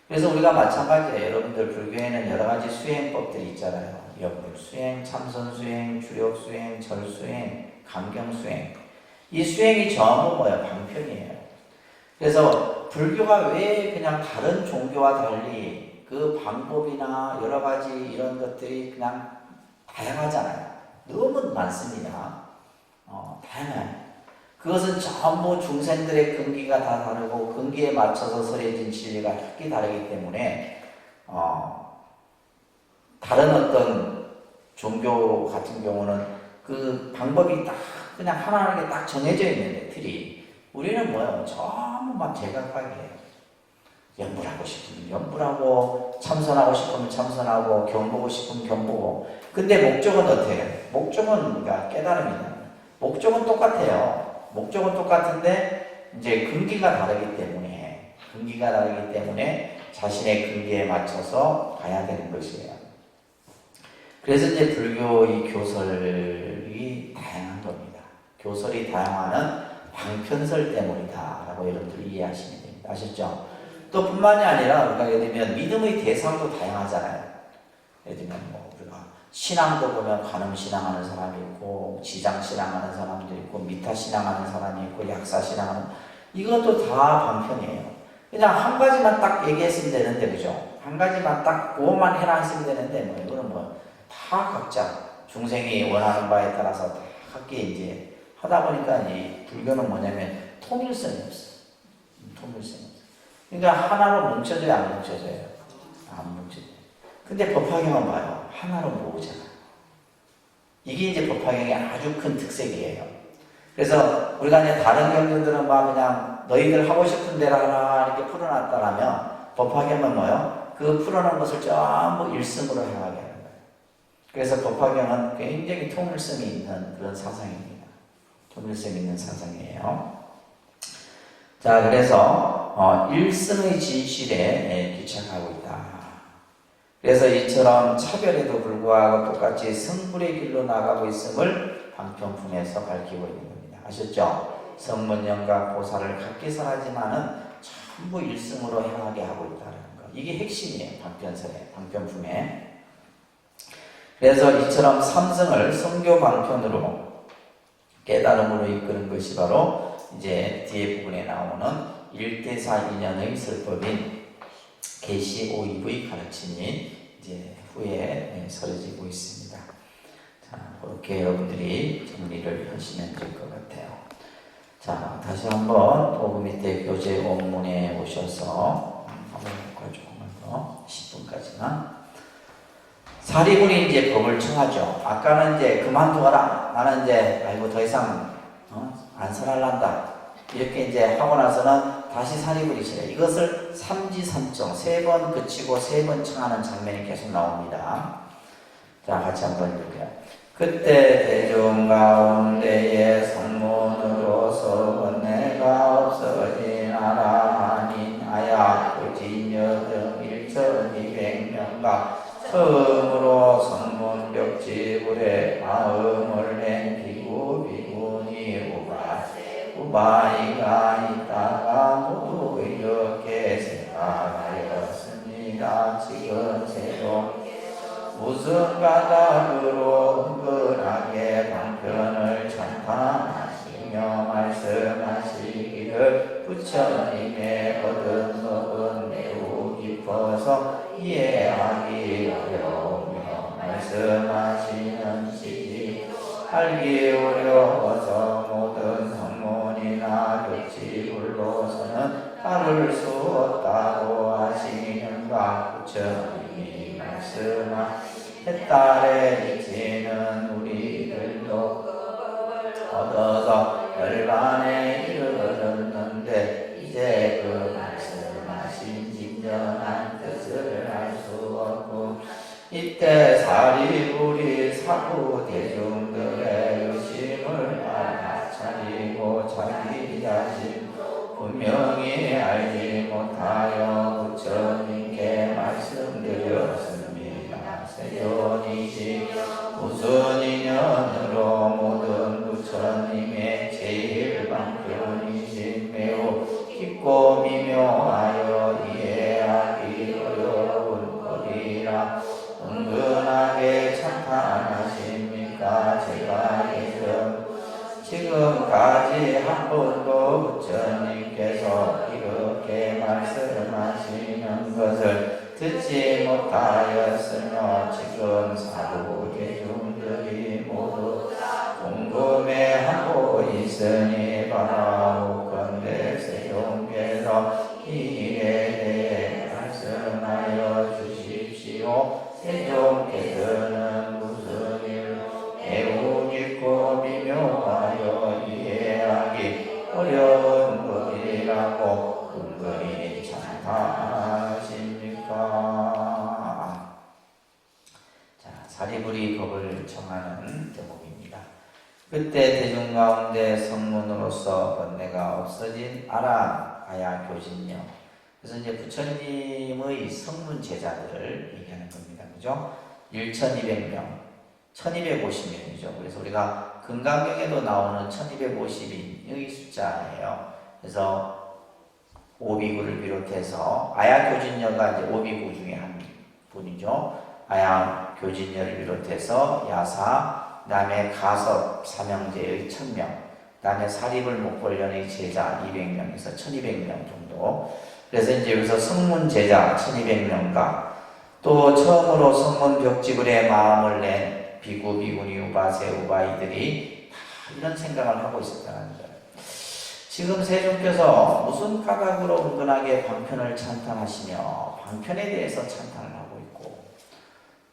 그래서 우리가 마찬가지예요. 여러분들 불교에는 여러 가지 수행법들이 있잖아요. 염불 수행, 참선 수행, 주력 수행, 절 수행, 감경 수행. 이 수행이 전부 뭐예요? 방편이에요. 그래서 불교가 왜 그냥 다른 종교와 달리 그 방법이나 여러 가지 이런 것들이 그냥 다양하잖아요. 너무 많습니다. 다양해요. 그것은 전부 중생들의 근기가 다 다르고 근기에 맞춰서 설해진 진리가 각기 다르기 때문에 다른 어떤 종교 같은 경우는 그 방법이 딱 그냥 하나하나 딱 정해져 있는데 틀이 우리는 뭐예요? 전부 막 제각각이에요. 염불하고 싶으면 염불하고 참선하고 싶으면 참선하고 견보고 싶으면 견보고 근데 목적은 어때요? 목적은 그러니까 깨달음이다. 목적은 똑같아요. 목적은 똑같은데 이제 근기가 다르기 때문에 자신의 근기에 맞춰서 가야 되는 것이에요. 그래서 이제 불교의 교설이 다양한 겁니다. 교설이 다양한 방편설 때문이다라고 여러분들 이해하시면 됩니다. 아셨죠? 또 뿐만이 아니라 우리가 예를 들면 믿음의 대상도 다양하잖아요. 예를 들면 뭐 우리가 신앙도 보면 관음신앙하는 사람이 있고 지장신앙하는 사람도 있고 미타신앙하는 사람이 있고 약사신앙하는 이것도 다 방편이에요. 그냥 한 가지만 딱 얘기했으면 되는데 그죠? 한 가지만 딱 그것만 해라 했으면 되는데 뭐 이거는 뭐 다 각자 중생이 원하는 바에 따라서 다 각기 이제 하다 보니까 이 불교는 뭐냐면 통일성이 없어. 통일성이 없어. 그러니까 하나로 뭉쳐져요, 안 뭉쳐져요? 안 뭉쳐져요. 근데 법화경은 봐요. 하나로 모으잖아. 이게 이제 법화경의 아주 큰 특색이에요. 그래서 우리가 이제 다른 경전들은 막 그냥 너희들 하고 싶은 대로 하나 이렇게 풀어놨다라면 법화경은 뭐요? 그 풀어놓은 것을 전부 일승으로 향하게 하는 거예요. 그래서 법화경은 굉장히 통일성이 있는 그런 사상입니다. 통일성 있는 사상이에요. 자, 그래서 일승의 진실에 기착하고 있다. 그래서 이처럼 차별에도 불구하고 똑같이 성불의 길로 나가고 있음을 방편품에서 밝히고 있는 겁니다. 아셨죠? 성문영과 보살을 각기 설하지만은 전부 일승으로 향하게 하고 있다는 거. 이게 핵심이에요. 방편품에. 그래서 이처럼 삼승을 성교 방편으로 깨달음으로 이끄는 것이 바로 이제 뒤에 부분에 나오는 일대사 인연의 설법인 계시 오입의 가르침이 이제 후에 설해지고 있습니다. 자, 그렇게 여러분들이 정리를 하시면 될 것 같아요. 자, 다시 한번 도구 밑에 교재 원문에 오셔서 한번 볼까요? 조금만 더 10분까지만. 사리분이 이제 법을 청하죠. 아까는 이제 그만두어라. 나는 이제 아이고 더 이상 안 살아난다. 이렇게 이제 하고 나서는 다시 사리분이 시래. 이것을 삼지삼청 3번 그치고 3번 청하는 장면이 계속 나옵니다. 자, 같이 한번 읽을게요. 그때 대중 가운데에 성문으로서 은혜가 없어진 아람인 아야 고진여 등 1200명과 처음으로 성문 벽지불에 마음을 낸 비구비군이 우바이가 있다가 모두 이렇게 생각하였습니다. 지금 세종 무슨 까닭으로 은근하게 방편을 찬탄하시며 말씀하시기를 부처님의 얻은 법은 매우 깊어서 이해하기 어려우며 말씀하시는 시기 알기 어려워서 모든 성문이나 벽지불로서는 따를 수 없다고 하시는가. 부처님이 말씀한 해탈의 이치는 우리들도 얻어서 열반에 이르렀는데 이제 그 말씀하신 진정한 뜻을 알 수 없고 이때 사리불이 사부 대중들의 의심을 알아차리고 자기 자신 분명히 알지 못하여 부처님께 말씀드렸습니다. 세존이시 무슨 인연으로 모든 부처님의 제일 방편이신 매우 깊고 미묘하여 이해하기 어려운 법이라 은근하게 찬탄하십니까? 제가 지금까지 한 번도 부처님께서 이렇게 말씀하시는 것을 듣지 못하였으며 지금 사부 대중들이 모두 궁금해하고 있으니 바라오건대 세종께서 이 일에 대해 말씀하여 주십시오. 세종께서는 무슨 일 매우 깊고 미묘하여 이해하기 어려운 법이라고 근거히 찬탄하십니까? 자, 사리불이 법을 정하는 대목입니다. 그때 대중 가운데 성문으로서 번뇌가 없어진 아야 교진녀. 그래서 이제 부처님의 성문 제자들을 얘기하는 겁니다. 그죠? 1200명, 1250명이죠. 그래서 우리가 금강경에도 나오는 1250인 숫자예요. 그래서 오비구를 비롯해서 아야 교진녀가 이제 오비구 중에 한 분이죠. 아야 교진녀를 비롯해서 야사, 그 다음에 가섭 삼형제의 1000명, 그 다음에 사리불 목벌련의 제자 200명에서 1200명 정도. 그래서 이제 여기서 성문 제자 1200명과 또 처음으로 성문 벽지불에 마음을 낸 비구, 비구니, 우바세, 우바이들이 다 이런 생각을 하고 있었다는 거예요. 지금 세종께서 무슨 까닭으로 은근하게 방편을 찬탄하시며 방편에 대해서 찬탄을 하고 있고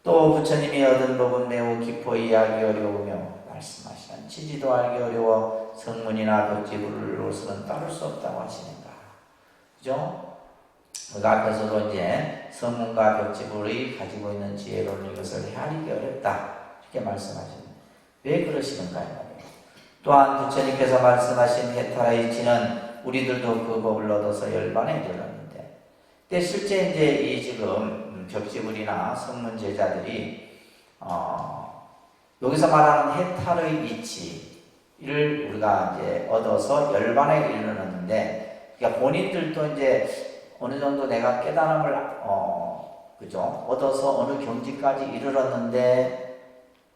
또 부처님이 얻은 법은 매우 깊어 이해하기 어려우며 말씀하시는 지지도 알기 어려워 성문이나 벽지불로서는 따를 수 없다고 하시는가. 그죠? 그 앞에서도 이제 성문과 벽지불이 가지고 있는 지혜로는 이것을 헤아리기 어렵다 이렇게 말씀하시는. 왜 그러시는가요? 또한 부처님께서 말씀하신 해탈의 이치는 우리들도 그 법을 얻어서 열반에 이르렀는데, 근데 실제 이제 이 지금 벽지불이나 성문 제자들이 여기서 말하는 해탈의 이치를 우리가 이제 얻어서 열반에 이르렀는데, 그러니까 본인들도 이제 어느 정도 내가 깨달음을 그죠? 얻어서 어느 경지까지 이르렀는데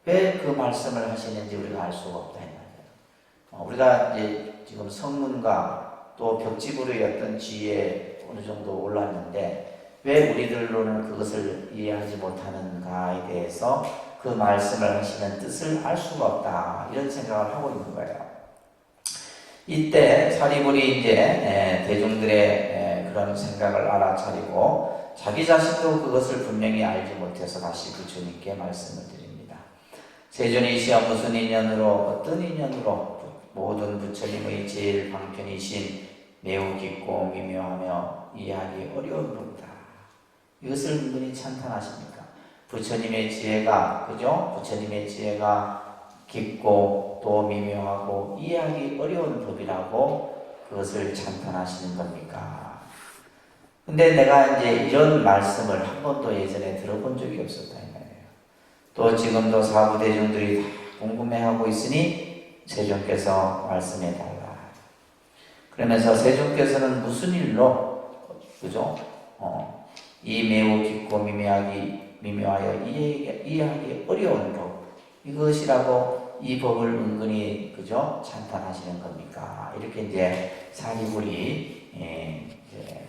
왜 그 말씀을 하시는지 우리가 알 수가 없다 이 말이에요. 우리가 이제 지금 성문과 또 벽지불의 어떤 지혜에 어느 정도 올랐는데 왜 우리들로는 그것을 이해하지 못하는가에 대해서 그 말씀을 하시는 뜻을 알 수가 없다. 이런 생각을 하고 있는 거예요. 이때 사리불이 이제 대중들의 그런 생각을 알아차리고 자기 자신도 그것을 분명히 알지 못해서 다시 부처님께 말씀을 드립니다. 세존이시여 무슨 인연으로 어떤 인연으로 모든 부처님의 제일 방편이신 매우 깊고 미묘하며 이해하기 어려운 법이다. 이것을 은근히 찬탄하십니까? 부처님의 지혜가, 그죠? 부처님의 지혜가 깊고 또 미묘하고 이해하기 어려운 법이라고 그것을 찬탄하시는 겁니까? 근데 내가 이제 이런 말씀을 한 번도 예전에 들어본 적이 없었다 이 말이에요. 또 지금도 사부대중들이 다 궁금해하고 있으니 세존께서 말씀해달라. 그러면서 세존께서는 무슨 일로, 그죠? 이 매우 깊고 미묘하여 이해하기 어려운 법, 이것이라고 이 법을 은근히, 그죠? 찬탄하시는 겁니까? 이렇게 이제 사리불이 이제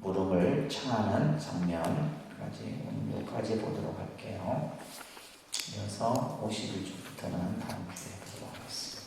물음을 청하는 장면까지 오늘 여기까지 보도록 할게요. 이어서 51쪽부터는 다음 주에 보도록 하겠습니다.